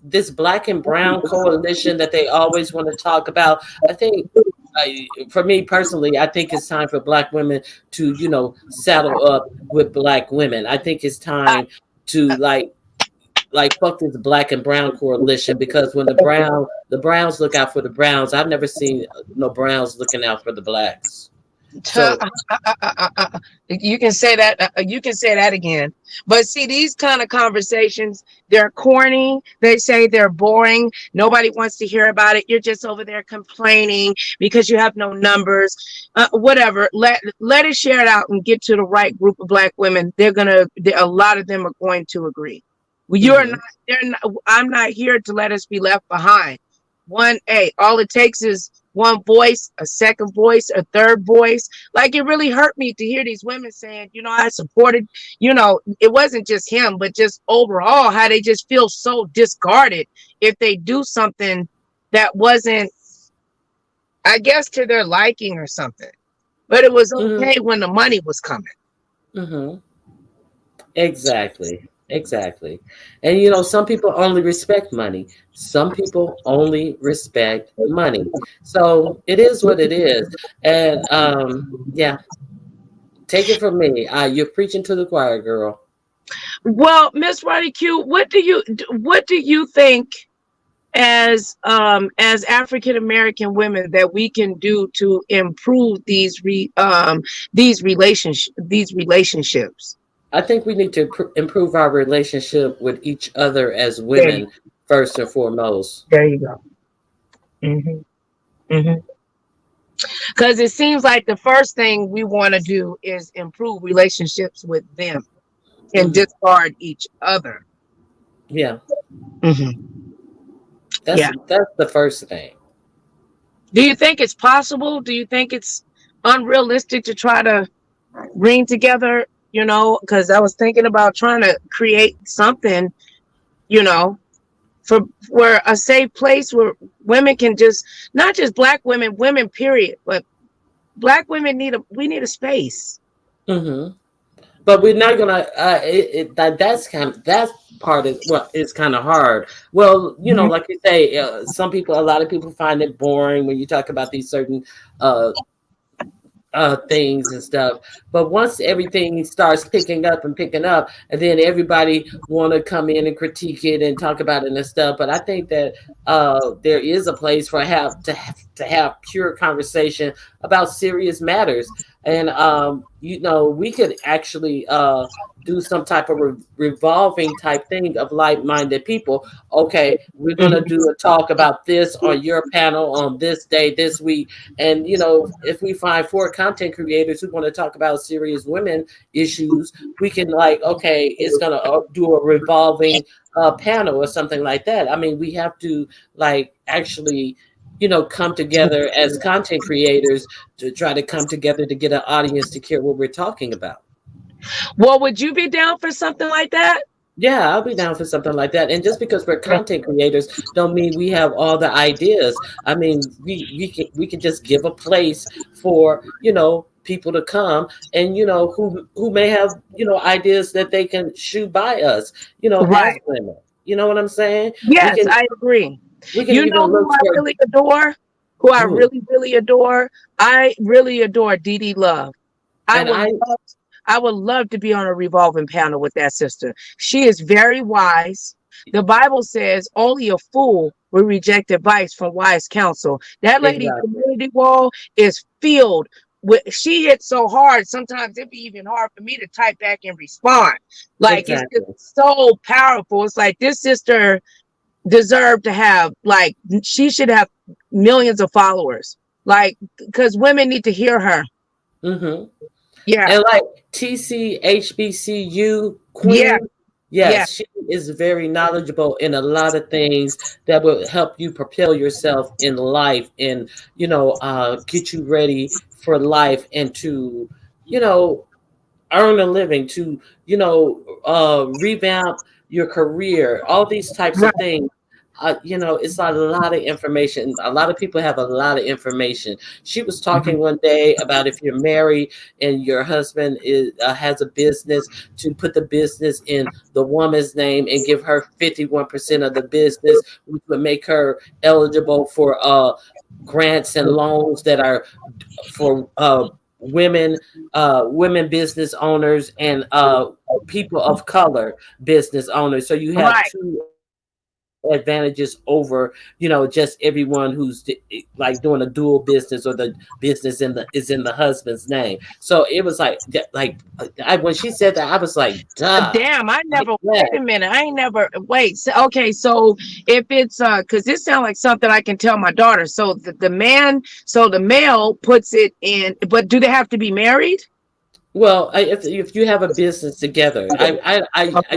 this black and brown coalition that they always want to talk about, I think, for me personally, I think it's time for black women to saddle up with black women. I think it's time to like fuck this black and brown coalition, because when the browns look out for the browns, I've never seen no browns looking out for the blacks. So, you can say that. You can say that again. But see, these kind of conversations, they're corny. They say they're boring. Nobody wants to hear about it. You're just over there complaining because you have no numbers. Whatever. Let us share it out and get to the right group of black women. A lot of them are going to agree. Well, I'm not here to let us be left behind. All it takes is one voice, a second voice, a third voice. Like, it really hurt me to hear these women saying, I supported, it wasn't just him, but just overall how they just feel so discarded if they do something that wasn't, I guess, to their liking or something. But it was okay when the money was coming. Exactly. And some people only respect money. Some people only respect money. So it is what it is. And yeah. Take it from me. You're preaching to the choir, girl. Well, Miss Ronnie Q, what do you think as African American women that we can do to improve these relationships? I think we need to improve our relationship with each other as There you, women, first and foremost. there you go. Because it seems like the first thing we want to do is improve relationships with them and discard each other. Yeah. Mm-hmm. That's the first thing. Do you think it's possible? Do you think it's unrealistic to try to bring together, because I was thinking about trying to create something, for a safe place where women can not just Black women, women period, but Black women we need a space. Mm-hmm. But we're not gonna. That part is it's kind of hard. Well, like you say, a lot of people find it boring when you talk about these certain things and stuff. But once everything starts picking up, and then everybody want to come in and critique it and talk about it and stuff. But I think that there is a place for to have pure conversation about serious matters. And we could actually do some type of revolving type thing of like-minded people. Okay, we're gonna do a talk about this on your panel on this day, this week. And if we find 4 content creators who want to talk about serious women issues, we can it's gonna do a revolving panel or something like that. I mean, we have to actually come together as content creators to try to come together to get an audience to care what we're talking about. Well, would you be down for something like that? Yeah, I'll be down for something like that. And just because we're content creators don't mean we have all the ideas. I mean, we can just give a place for, people to come and, who may have, ideas that they can shoot by us, Right. as women. You know what I'm saying? Yes, I agree. We can who I really adore? Who I really, really adore? I really adore Dee Dee Love. I would love to be on a revolving panel with that sister. She is very wise. The Bible says only a fool will reject advice from wise counsel. That lady's community wall is filled with, she hits so hard, sometimes it'd be even hard for me to type back and respond. It's just so powerful. It's like this sister deserved to have, she should have millions of followers, because women need to hear her. Yeah. And TCHBCU Queen, yes, she is very knowledgeable in a lot of things that will help you propel yourself in life and, get you ready for life and to, earn a living, to, revamp your career, all these types of things. It's a lot of information. A lot of people have a lot of information. She was talking one day about if you're married and your husband has a business, to put the business in the woman's name and give her 51% of the business, which would make her eligible for grants and loans that are for women business owners and people of color business owners. So you have 2 advantages over just everyone who's doing a dual business, or the business is in the husband's name. So it was when she said that, I was like, duh. Damn, I never wait a minute. I ain't never wait. So, okay, so if it's because this sounds like something I can tell my daughter. So the male puts it in, but do they have to be married? Well, if you have a business together,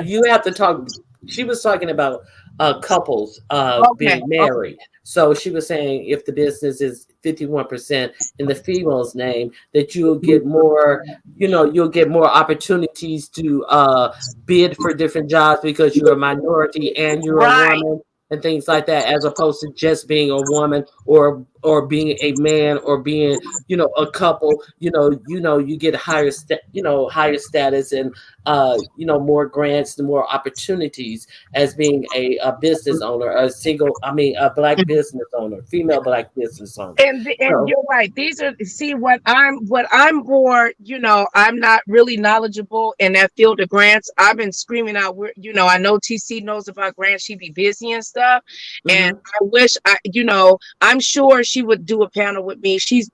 you have to talk. She was talking about couples being married. So she was saying if the business is 51% in the female's name, that you'll get more, you'll get more opportunities to bid for different jobs because you're a minority and you're a woman and things like that, as opposed to just being a woman or or being a man or being, a couple, you get higher higher status and more grants and more opportunities as being a business owner, a black business owner, female black business owner. And So you're right. These are, see, what I'm more, I'm not really knowledgeable in that field of grants. I've been screaming out, I know TC knows about grants. She be busy and stuff. And mhm, I wish I'm sure she would do a panel with me. She's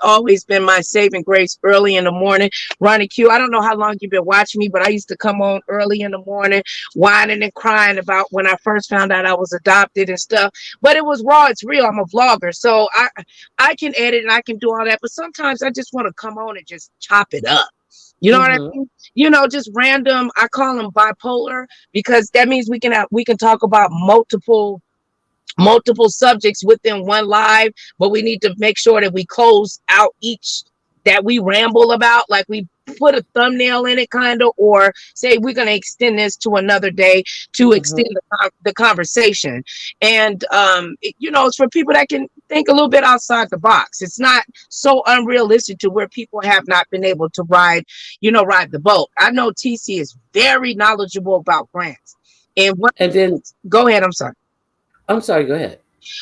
always been my saving grace early in the morning. Ronnie Q, I don't know how long you've been watching me, but I used to come on early in the morning, whining and crying about when I first found out I was adopted and stuff. But it was raw. It's real. I'm a vlogger, so I can edit and I can do all that. But sometimes I just want to come on and just chop it up. You know what I mhm, mean? Just random. I call them bipolar because that means we can talk about multiple subjects within one live, but we need to make sure that we close out each that we ramble about, like we put a thumbnail in it, kind of, or say we're going to extend this to another day to mhm. extend the conversation. And it's for people that can think a little bit outside the box. It's not so unrealistic to where people have not been able to ride the boat. I know TC is very knowledgeable about grants. And what And then Go ahead, I'm sorry. I'm sorry, go ahead.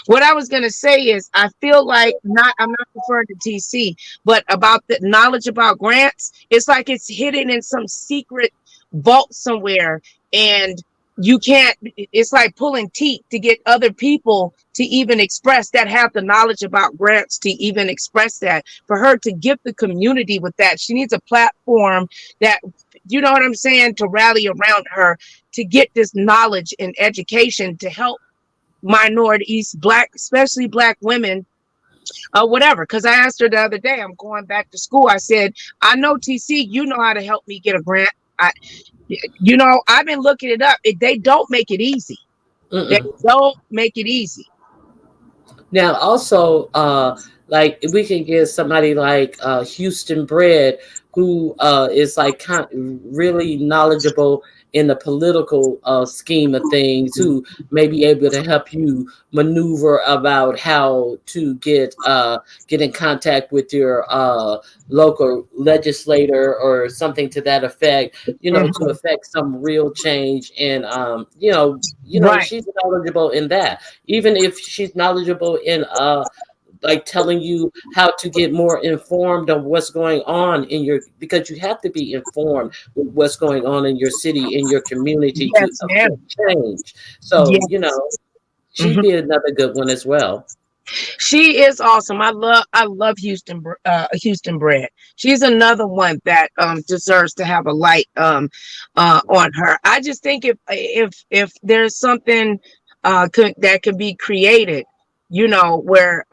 What I was gonna say is I feel like I'm not referring to TC, but about the knowledge about grants, it's like it's hidden in some secret vault somewhere, and you can't, it's like pulling teeth to get other people to even express that, have the knowledge about grants to even express that. For her to give the community with that, she needs a platform that, you know what I'm saying, to rally around her to get this knowledge and education to help minorities, black, especially black women, whatever. Because I asked her the other day, I'm going back to school. I said, I know TC, you know how to help me get a grant. I've been looking it up. They don't make it easy. They Mm-mm. don't make it easy. Now, also, like we can get somebody like Houston Bread, who is like really knowledgeable in the political scheme of things, who may be able to help you maneuver about how to get in contact with your local legislator or something to that effect, to Mhm. affect some real change. And Right. she's knowledgeable in that, even if she's knowledgeable in like telling you how to get more informed on what's going on because you have to be informed with what's going on in your city, in your community, to Yes, ma'am. affect change. So Yes. she'd be another good one as well. She is awesome. I love Houston Bread. She's another one that deserves to have a light on her. I just think if there's something that could be created, where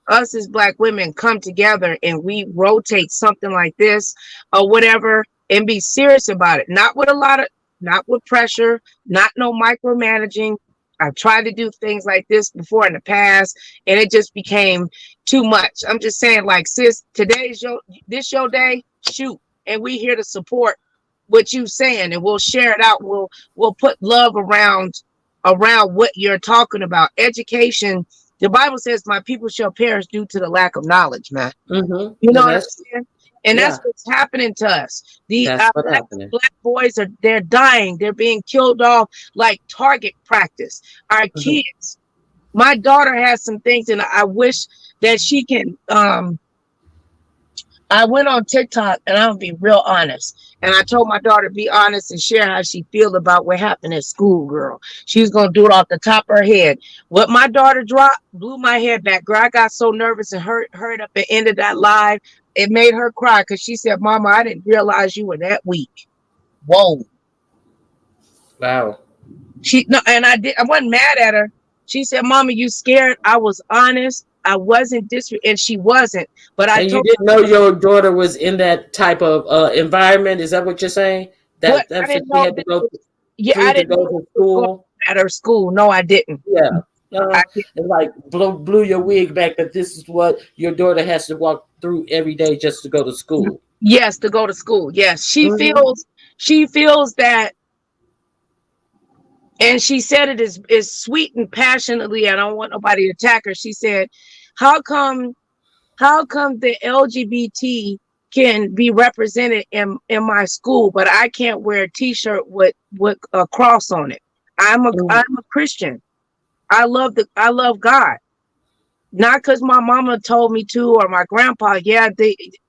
us as black women come together and we rotate something like this or whatever, and be serious about it, not with pressure, not no micromanaging. I've tried to do things like this before in the past, and it just became too much. I'm just saying, like, sis, this your day, shoot, and we here to support what you saying, and we'll share it out. We'll put love around what you're talking about. Education. The Bible says, "My people shall perish due to the lack of knowledge." Man, you know And what I'm that's saying? And that's yeah, what's happening to us. The that's what happening. black boys they're dying. They're being killed off like target practice. Our Mhm. kids. My daughter has some things, and I wish that she can. I went on TikTok, and I'm gonna be real honest. And I told my daughter to be honest and share how she feel about what happened at school, girl. She's gonna do it off the top of her head. What my daughter dropped blew my head back. Girl, I got so nervous and hurt up the end of that live. It made her cry because she said, "Mama, I didn't realize you were that weak." Whoa. Wow. No, and I wasn't mad at her. She said, "Mama, you scared?" I was honest. I wasn't and she wasn't. But I And you told didn't know your daughter was in that type of environment? Is that what you're saying? what I That's what didn't she know had to that go yeah, I through to didn't go know to what was going school? on at her school. No, I didn't. Yeah. I didn't. It like blew your wig back that this is what your daughter has to walk through every day just to go to school. Yes, to go to school. Yes. Hmm. She feels that, and she said it is sweet and passionately. I don't want nobody to attack her. She said, how come the LGBT can be represented in my school, but I can't wear a t-shirt with a cross on it? I'm a Christian. I love God. Not because my mama told me to or my grandpa. Yeah,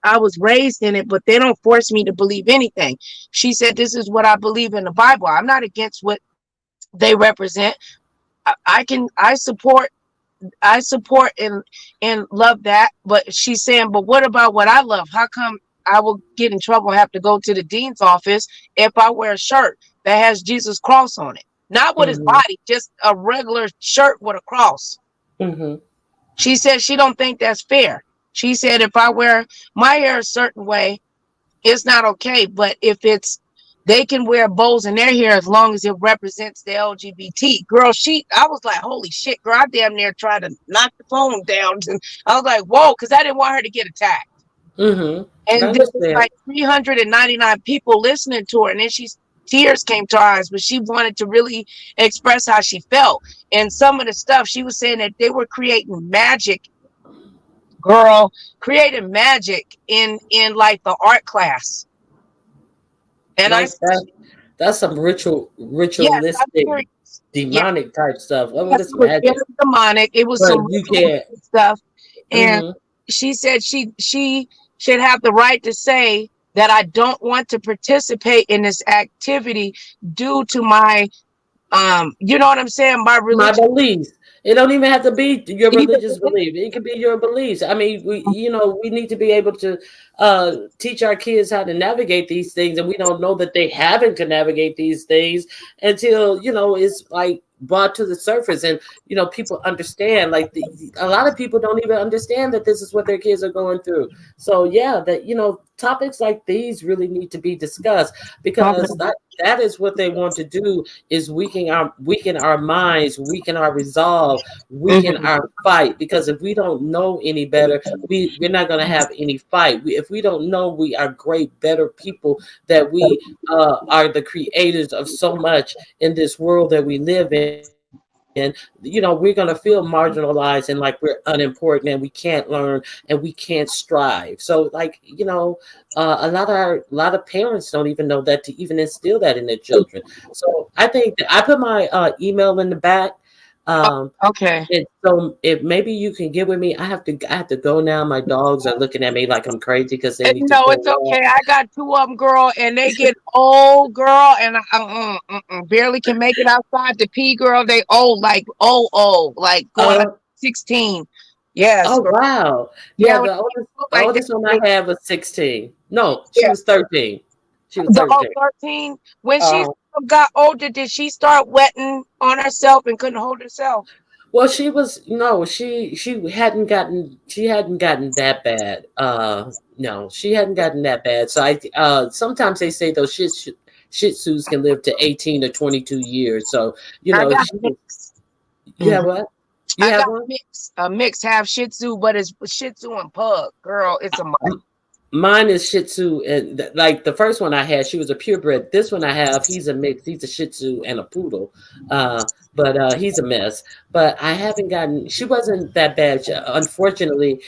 I was raised in it, but they don't force me to believe anything. She said, this is what I believe in the Bible. I'm not against what they represent. I support and love that. But she's saying, but what about what I love? How come I will get in trouble and have to go to the dean's office if I wear a shirt that has Jesus cross on it? Not with his body, just a regular shirt with a cross. She said she don't think that's fair. She said if I wear my hair a certain way, it's not okay. But if they can wear bows in their hair as long as it represents the LGBT. Girl, I was like, holy shit, girl, I damn near tried to knock the phone down. And I was like, whoa, because I didn't want her to get attacked. And there was like 399 people listening to her. And then tears came to her eyes, but she wanted to really express how she felt. And some of the stuff she was saying that they were creating magic, girl, creating magic in like the art class. And like that's some ritualistic, demonic type stuff. What is magic? It was demonic. It was some stuff. And she said she should have the right to say that I don't want to participate in this activity due to my you know what I'm saying, my beliefs. It don't even have to be your religious belief. It could be your beliefs. I mean, we need to be able to teach our kids how to navigate these things, and we don't know that they haven't to navigate these things until it's like brought to the surface, and people understand. Like a lot of people don't even understand that this is what their kids are going through. So yeah, that topics like these really need to be discussed, because that is what they want to do, is weaken our minds, weaken our resolve, weaken our fight. Because if we don't know any better, we're not going to have any fight. If we don't know we are great, better people, that we are the creators of so much in this world that we live in, we're going to feel marginalized and like we're unimportant and we can't learn and we can't strive. So like, a lot of parents don't even know that, to even instill that in their children. So I think that I put my email in the back. Okay. So if maybe you can get with me, I have to go now. My dogs are looking at me like I'm crazy because they need to go. It's okay. I got 2 of them, girl, and they get old, girl, and I barely can make it outside to pee, girl. They old, like like going like 16. Yes. Oh, girl. Wow. Yeah, the oldest one I had was 16. No, she was 13. She was 13. 13. When she got older, did she start wetting on herself and couldn't hold herself? Well, she hadn't gotten that bad. No, she hadn't gotten that bad. So I sometimes they say those Shih Tzus can live to 18 or 22 years. So you have what? You have one? A mix, half Shih Tzu, but it's Shih Tzu and Pug. Girl, it's a mix. Mine is Shih Tzu, and like the first one I had, she was a purebred. This one I have, he's a mix. He's a Shih Tzu and a poodle, but he's a mess. But I haven't gotten. She wasn't that bad. Unfortunately,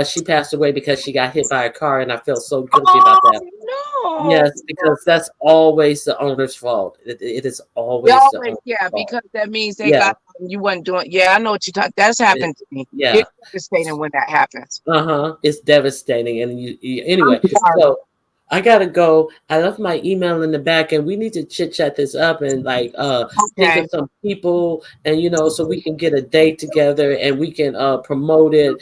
she passed away because she got hit by a car, and I felt so guilty about that. No. Yes, because that's always the owner's fault. It is always the owner's fault. Because that means they got you wasn't doing. Yeah, I know what you talking. That's happened to me. Yeah, it's devastating when that happens. It's devastating, and you anyway. So I gotta go. I left my email in the back, and we need to chit chat this up and like think of some people, and so we can get a date together and we can promote it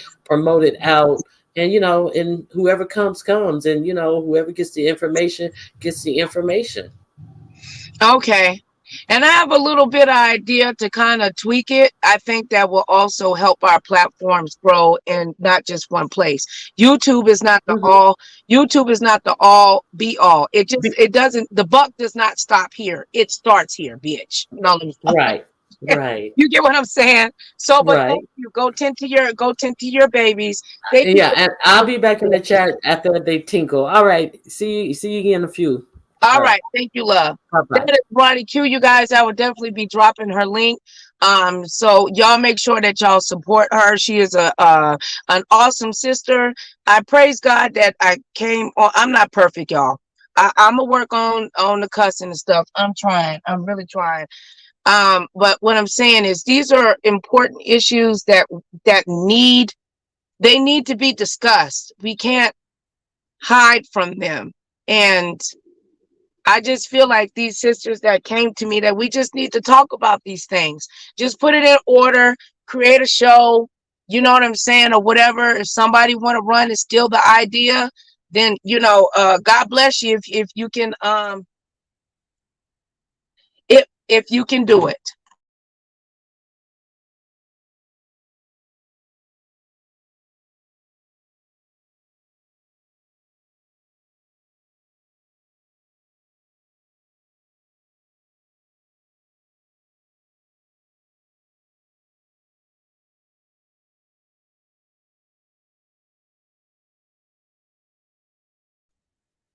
out. And and whoever comes, and whoever gets the information gets the information. Okay. And I have a little bit of idea to kind of tweak it. I think that will also help our platforms grow in not just one place. YouTube is not the all. YouTube is not the all be all. It doesn't. The buck does not stop here. It starts here, bitch. No, right. You get what I'm saying? So, but thank you. Go tend to your babies. And I'll be back in the chat after they tinkle. All right. See you again in a few. All right. Thank you, love. Bye-bye. That is Ronnie Q, you guys. I will definitely be dropping her link So y'all make sure that y'all support her. She is an awesome sister. I praise God that I came on. I'm not perfect, y'all. I'm gonna work on the cussing and stuff. I'm trying. I'm really trying. But what I'm saying is these are important issues that need to be discussed. We can't hide from them. And I just feel like these sisters that came to me, that we just need to talk about these things. Just put it in order, create a show, you know what I'm saying, or whatever. If somebody want to run and steal the idea, then God bless you if you can if you can do it.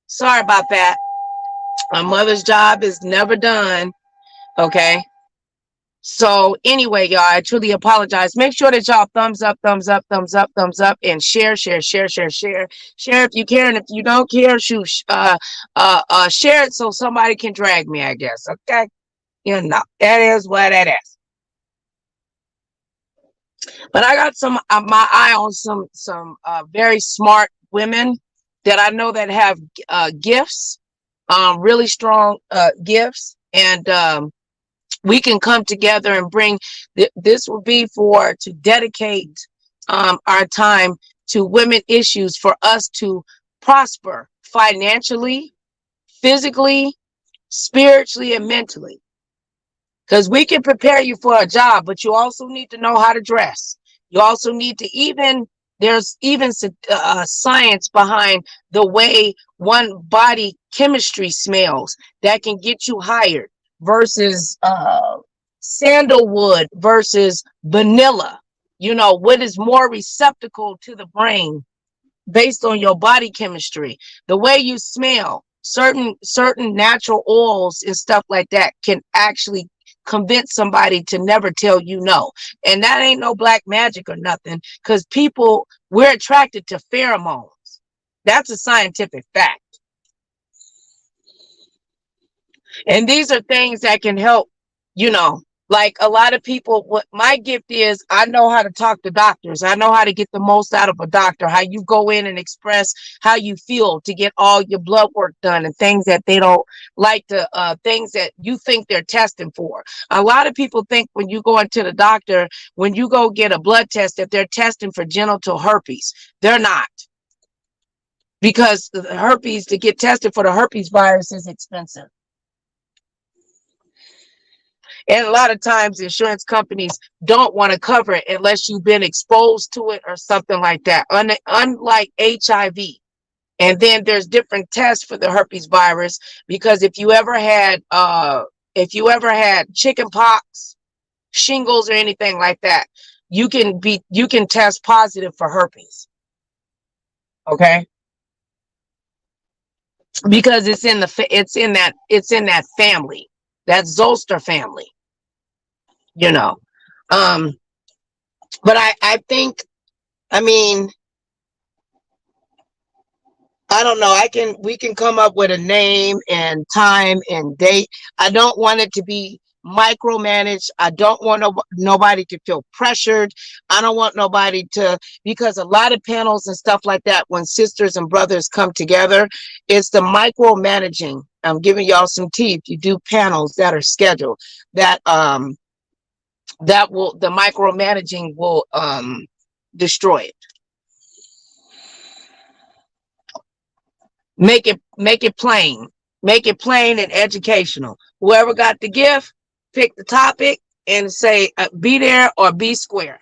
Sorry about that. My mother's job is never done. Okay. So anyway, y'all, I truly apologize. Make sure that y'all thumbs up, thumbs up, thumbs up, thumbs up, and share if you care, and if you don't care, shoot, share it so somebody can drag me, I guess. Okay, that is what it is. But I got my eye on some very smart women that I know that have gifts, really strong gifts, and we can come together and bring this will be to dedicate our time to women issues for us to prosper financially, physically, spiritually, and mentally. Because we can prepare you for a job, but you also need to know how to dress. You also need to there's even science behind the way one body chemistry smells that can get you hired versus sandalwood versus vanilla. What is more receptacle to the brain based on your body chemistry, the way you smell. Certain natural oils and stuff like that can actually convince somebody to never tell you no. And that ain't no black magic or nothing, because we're attracted to pheromones. That's a scientific fact. And these are things that can help, like a lot of people. What my gift is, I know how to talk to doctors. I know how to get the most out of a doctor, how you go in and express how you feel to get all your blood work done, and things that they don't like things that you think they're testing for. A lot of people think when you go into the doctor, when you go get a blood test, that they're testing for genital herpes. They're not. Because the herpes, to get tested for the herpes virus, is expensive. And a lot of times insurance companies don't want to cover it unless you've been exposed to it or something like that, unlike HIV. And then there's different tests for the herpes virus, because if you ever had chicken pox, shingles, or anything like that, you can test positive for herpes. Okay? Because it's in that family, that zoster family. But I think, I don't know. We can come up with a name and time and date. I don't want it to be micromanaged. I don't want nobody to feel pressured. I don't want nobody because a lot of panels and stuff like that, when sisters and brothers come together, it's the micromanaging. I'm giving y'all some tea. If you do panels that are scheduled, the micromanaging will destroy it. Make it plain and educational. Whoever got the gift, pick the topic and say, be there or be square.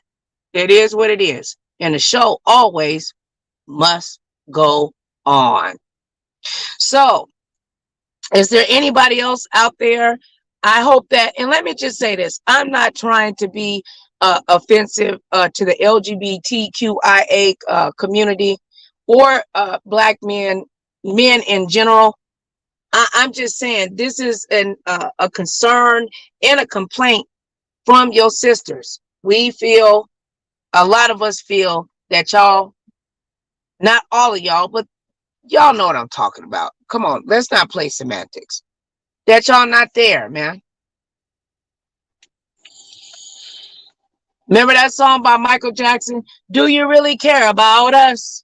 It is what it is. And the show always must go on. So, is there anybody else out there? I hope that, and let me just say this, I'm not trying to be offensive to the LGBTQIA community or black men in general. I'm just saying this is a concern and a complaint from your sisters. We feel, a lot of us feel that y'all, not all of y'all, but y'all know what I'm talking about. Come on, let's not play semantics. That y'all not there, man. Remember that song by Michael Jackson? Do you really care about us?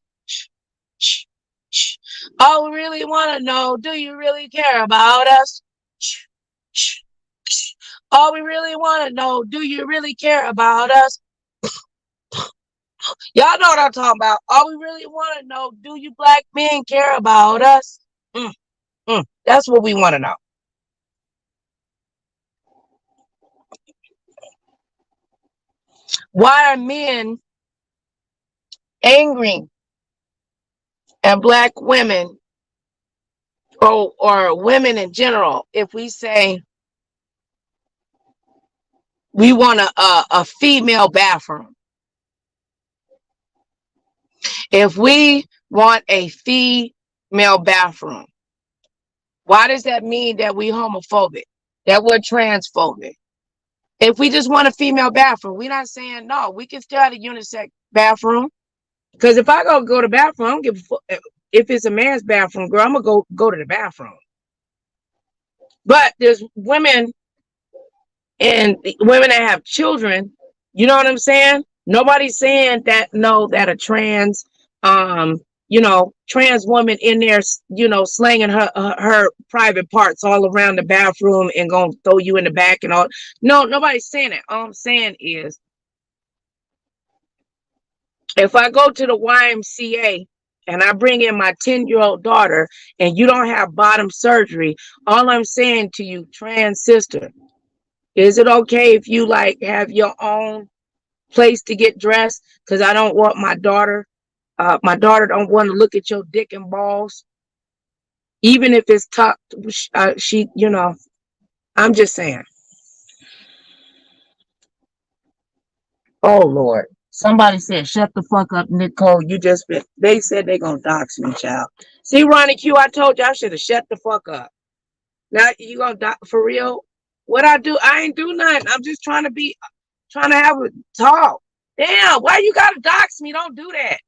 All we really want to know, do you really care about us? All we really want to know, do you really care about us? Y'all know what I'm talking about. All we really want to know, do you black men care about us? That's what we want to know. Why are men angry at black women or women in general if we say we want a female bathroom? If we want a female bathroom, why does that mean that we homophobic, that we're transphobic? If we just want a female bathroom, we're not saying no. We can still have a unisex bathroom. Because if I go to the bathroom, I don't give a fuck. If it's a man's bathroom, girl, I'm gonna go to the bathroom. But there's women and women that have children. You know what I'm saying? Nobody's saying that that a trans trans woman in there, slanging her private parts all around the bathroom and gonna throw you in the back and all. No, nobody's saying that. All I'm saying is, if I go to the YMCA and I bring in my 10-year-old daughter and you don't have bottom surgery, all I'm saying to you, trans sister, is it okay if you have your own place to get dressed? Because I don't want my daughter don't want to look at your dick and balls, even if it's tucked. I'm just saying. Oh Lord, somebody said, "Shut the fuck up, Nicole. They said they gonna dox me, child." See, Ronnie Q, I told you I should have shut the fuck up. Now you gonna dox for real? What I do? I ain't do nothing. I'm just trying to have a talk. Damn, why you gotta dox me? Don't do that.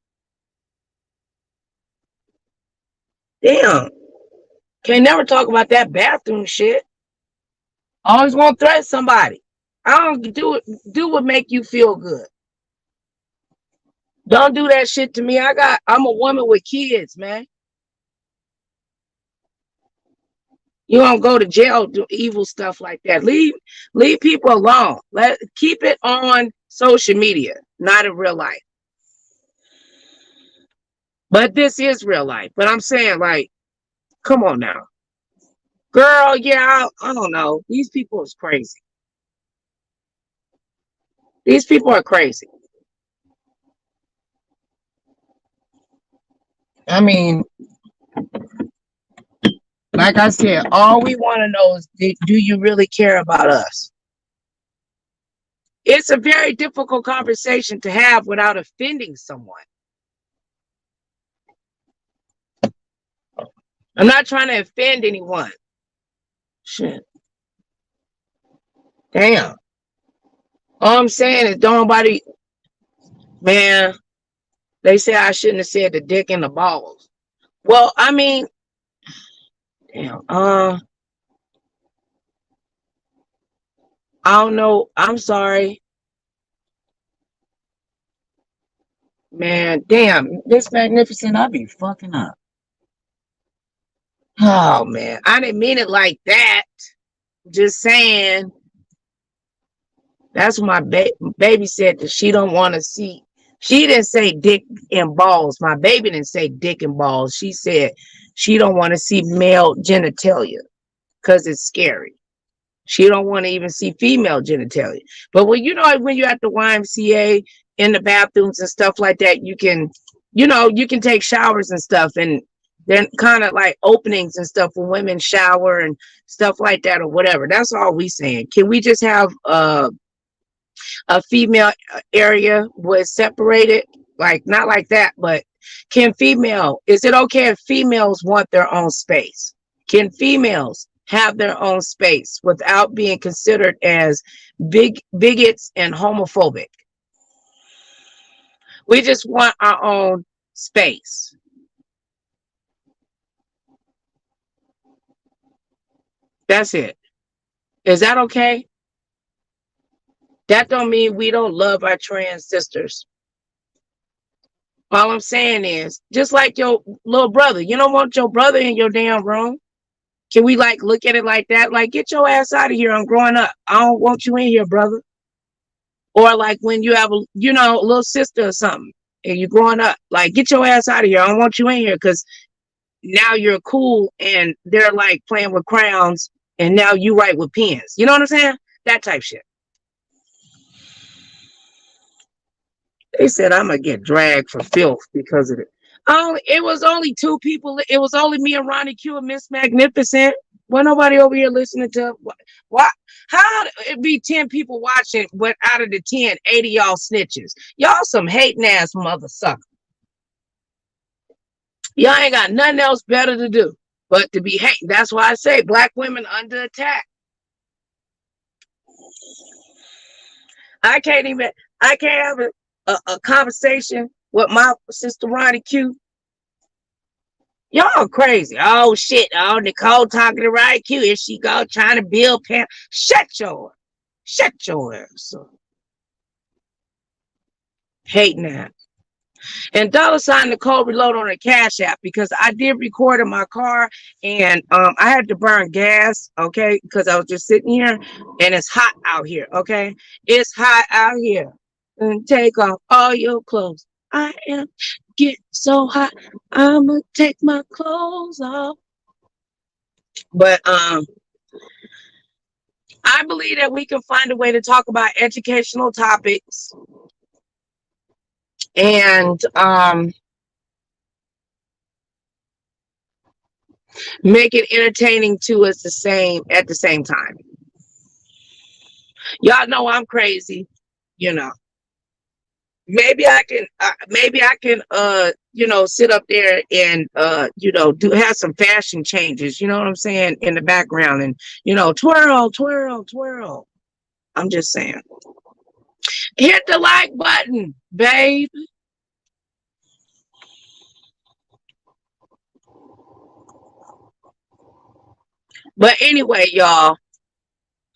Damn. Can't never talk about that bathroom shit. Always want to threaten somebody. I don't do what make you feel good. Don't do that shit to me. I'm a woman with kids, man. You don't go to jail, do evil stuff like that. Leave people alone. Keep it on social media, not in real life. But this is real life. But I'm saying, come on now. Girl, yeah, I don't know. These people is crazy. These people are crazy. I mean, like I said, all we want to know is, do you really care about us? It's a very difficult conversation to have without offending someone. I'm not trying to offend anyone. Shit. Damn. All I'm saying is, don't nobody, man, they say I shouldn't have said the dick and the balls. Well, I mean, damn, I don't know. I'm sorry. Man, damn, this magnificent, I be fucking up. Oh, man, I didn't mean it like that. Just saying. That's what my baby said, that she don't want to see. She didn't say dick and balls. My baby didn't say dick and balls. She said she don't want to see male genitalia because it's scary. She don't want to even see female genitalia. But when you're at the YMCA in the bathrooms and stuff like that, you can take showers and stuff, and they're kind of like openings and stuff for women shower and stuff like that or whatever. That's all we saying. Can we just have a female area was separated, not like that, but is it okay if females want their own space? Can females have their own space without being considered as bigots and homophobic. We just want our own space. That's it. Is that okay? That don't mean we don't love our trans sisters. All I'm saying is, just like your little brother, you don't want your brother in your damn room. Can we like look at it like that? Like, get your ass out of here. I'm growing up. I don't want you in here, brother. Or like when you have a, you know, a little sister or something and you're growing up, like, get your ass out of here. I don't want you in here because now you're cool and they're like playing with crowns and now you write with pens. You know what I'm saying? That type shit. They said I'm gonna get dragged for filth because of it. Oh, it was only two people. It was only me and Ronnie Q and Miss Magnificent. Well, nobody over here listening to what? How it be 10 people watching, but out of the 10, 80 y'all snitches. Y'all some hating ass mother sucker. Y'all ain't got nothing else better to do but to be hating. That's why I say black women under attack. I can't have a conversation with my sister Ronnie Q. Y'all crazy. Oh shit. Oh, Nicole talking to Ronnie Q. Here she go trying to build Pam. Shut your ass up. Hating that. And $ Nicole Reloaded on the Cash App, because I did record in my car and I had to burn gas, okay, because I was just sitting here and it's hot out here, okay? It's hot out here. And take off all your clothes. I am getting so hot. I'ma take my clothes off. But I believe that we can find a way to talk about educational topics and make it entertaining to us at the same time. Y'all know I'm crazy, you know. Maybe I can you know, sit up there and you know, have some fashion changes, you know what I'm saying, in the background, and you know, twirl, twirl, twirl. I'm just saying. Hit the like button, babe. But anyway, y'all,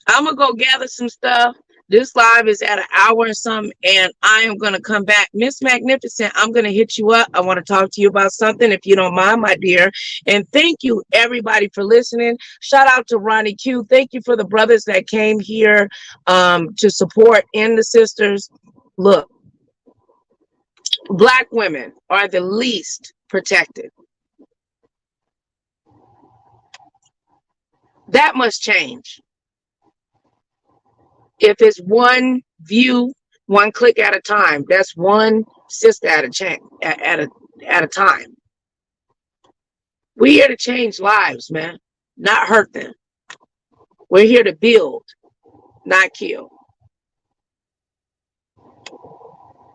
I'm gonna go gather some stuff. This live is at an hour and something, and I am gonna come back. Miss Magnificent, I'm gonna hit you up. I want to talk to you about something, if you don't mind, my dear. And thank you, everybody, for listening. Shout out to Ronnie Q. Thank you for the brothers that came here to support and the sisters. Look, Black women are the least protected. That must change. If it's one view, one click at a time, that's one sister at a time. We're here to change lives, man, not hurt them. We're here to build, not kill.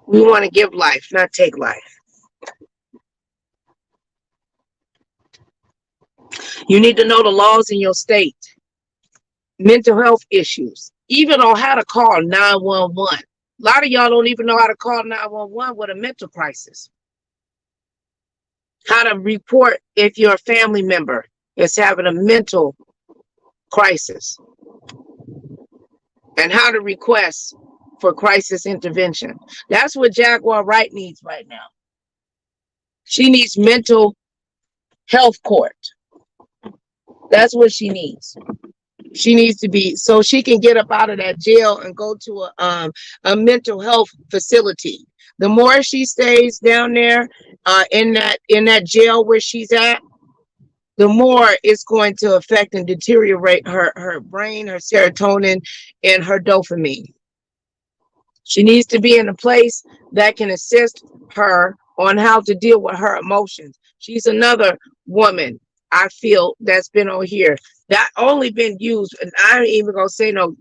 We want to give life, not take life. You need to know the laws in your state. Mental health issues, even on how to call 911. A lot of y'all don't even know how to call 911 with a mental crisis. How to report if your family member is having a mental crisis. And how to request for crisis intervention. That's what Jaguar Wright needs right now. She needs mental health court. That's what she needs. She needs to be, so she can get up out of that jail and go to a mental health facility. The more she stays down there in that jail where she's at, the more it's going to affect and deteriorate her brain, her serotonin, and her dopamine. She needs to be in a place that can assist her on how to deal with her emotions. She's another woman, I feel, that's been on here that only been used, and I ain't even gonna say no,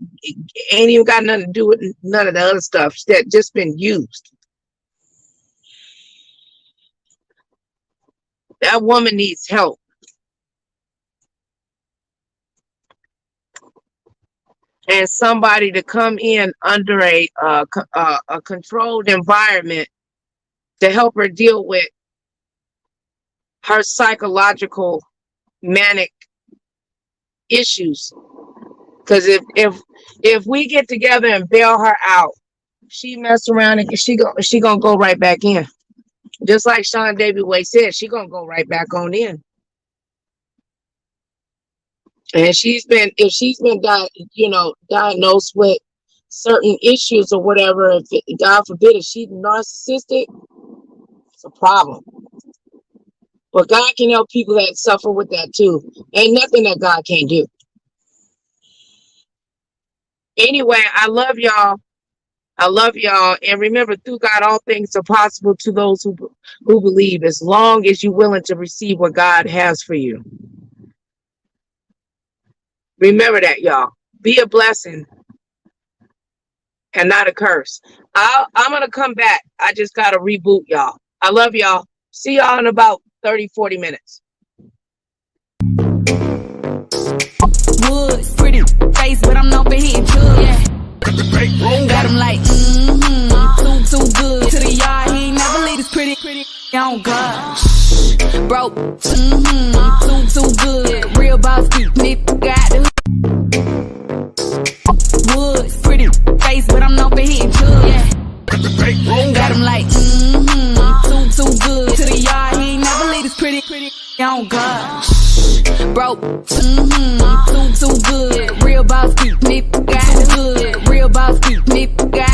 ain't even got nothing to do with none of the other stuff, that just been used. That woman needs help. and somebody to come in under a controlled environment to help her deal with her psychological manic issues. Because if we get together and bail her out, she mess around and she gonna go right back in. Just like Sean David Way said, she gonna go right back on in. And if she's been diagnosed with certain issues or whatever, if God forbid, if she's narcissistic, it's a problem. But God can help people that suffer with that too. Ain't nothing that God can't do. Anyway, I love y'all. I love y'all. And remember, through God, all things are possible to those who believe, as long as you're willing to receive what God has for you. Remember that, y'all. Be a blessing and not a curse. I'm going to come back. I just got to reboot, y'all. I love y'all. See y'all in about 30, 40 minutes. Woods, pretty face, but I'm known for hitting drugs. Yeah. Got him like, too good. To the yard, he ain't never leave his pretty on God. Bro, too good. Real boss, nigga got the Woods, pretty face, but I'm known for hitting drugs. Yeah. Got him like, too good. To the yard, he ain't never leave his pretty on God. Bro, too good. Real boss, nigga got the good. Real boss, nigga got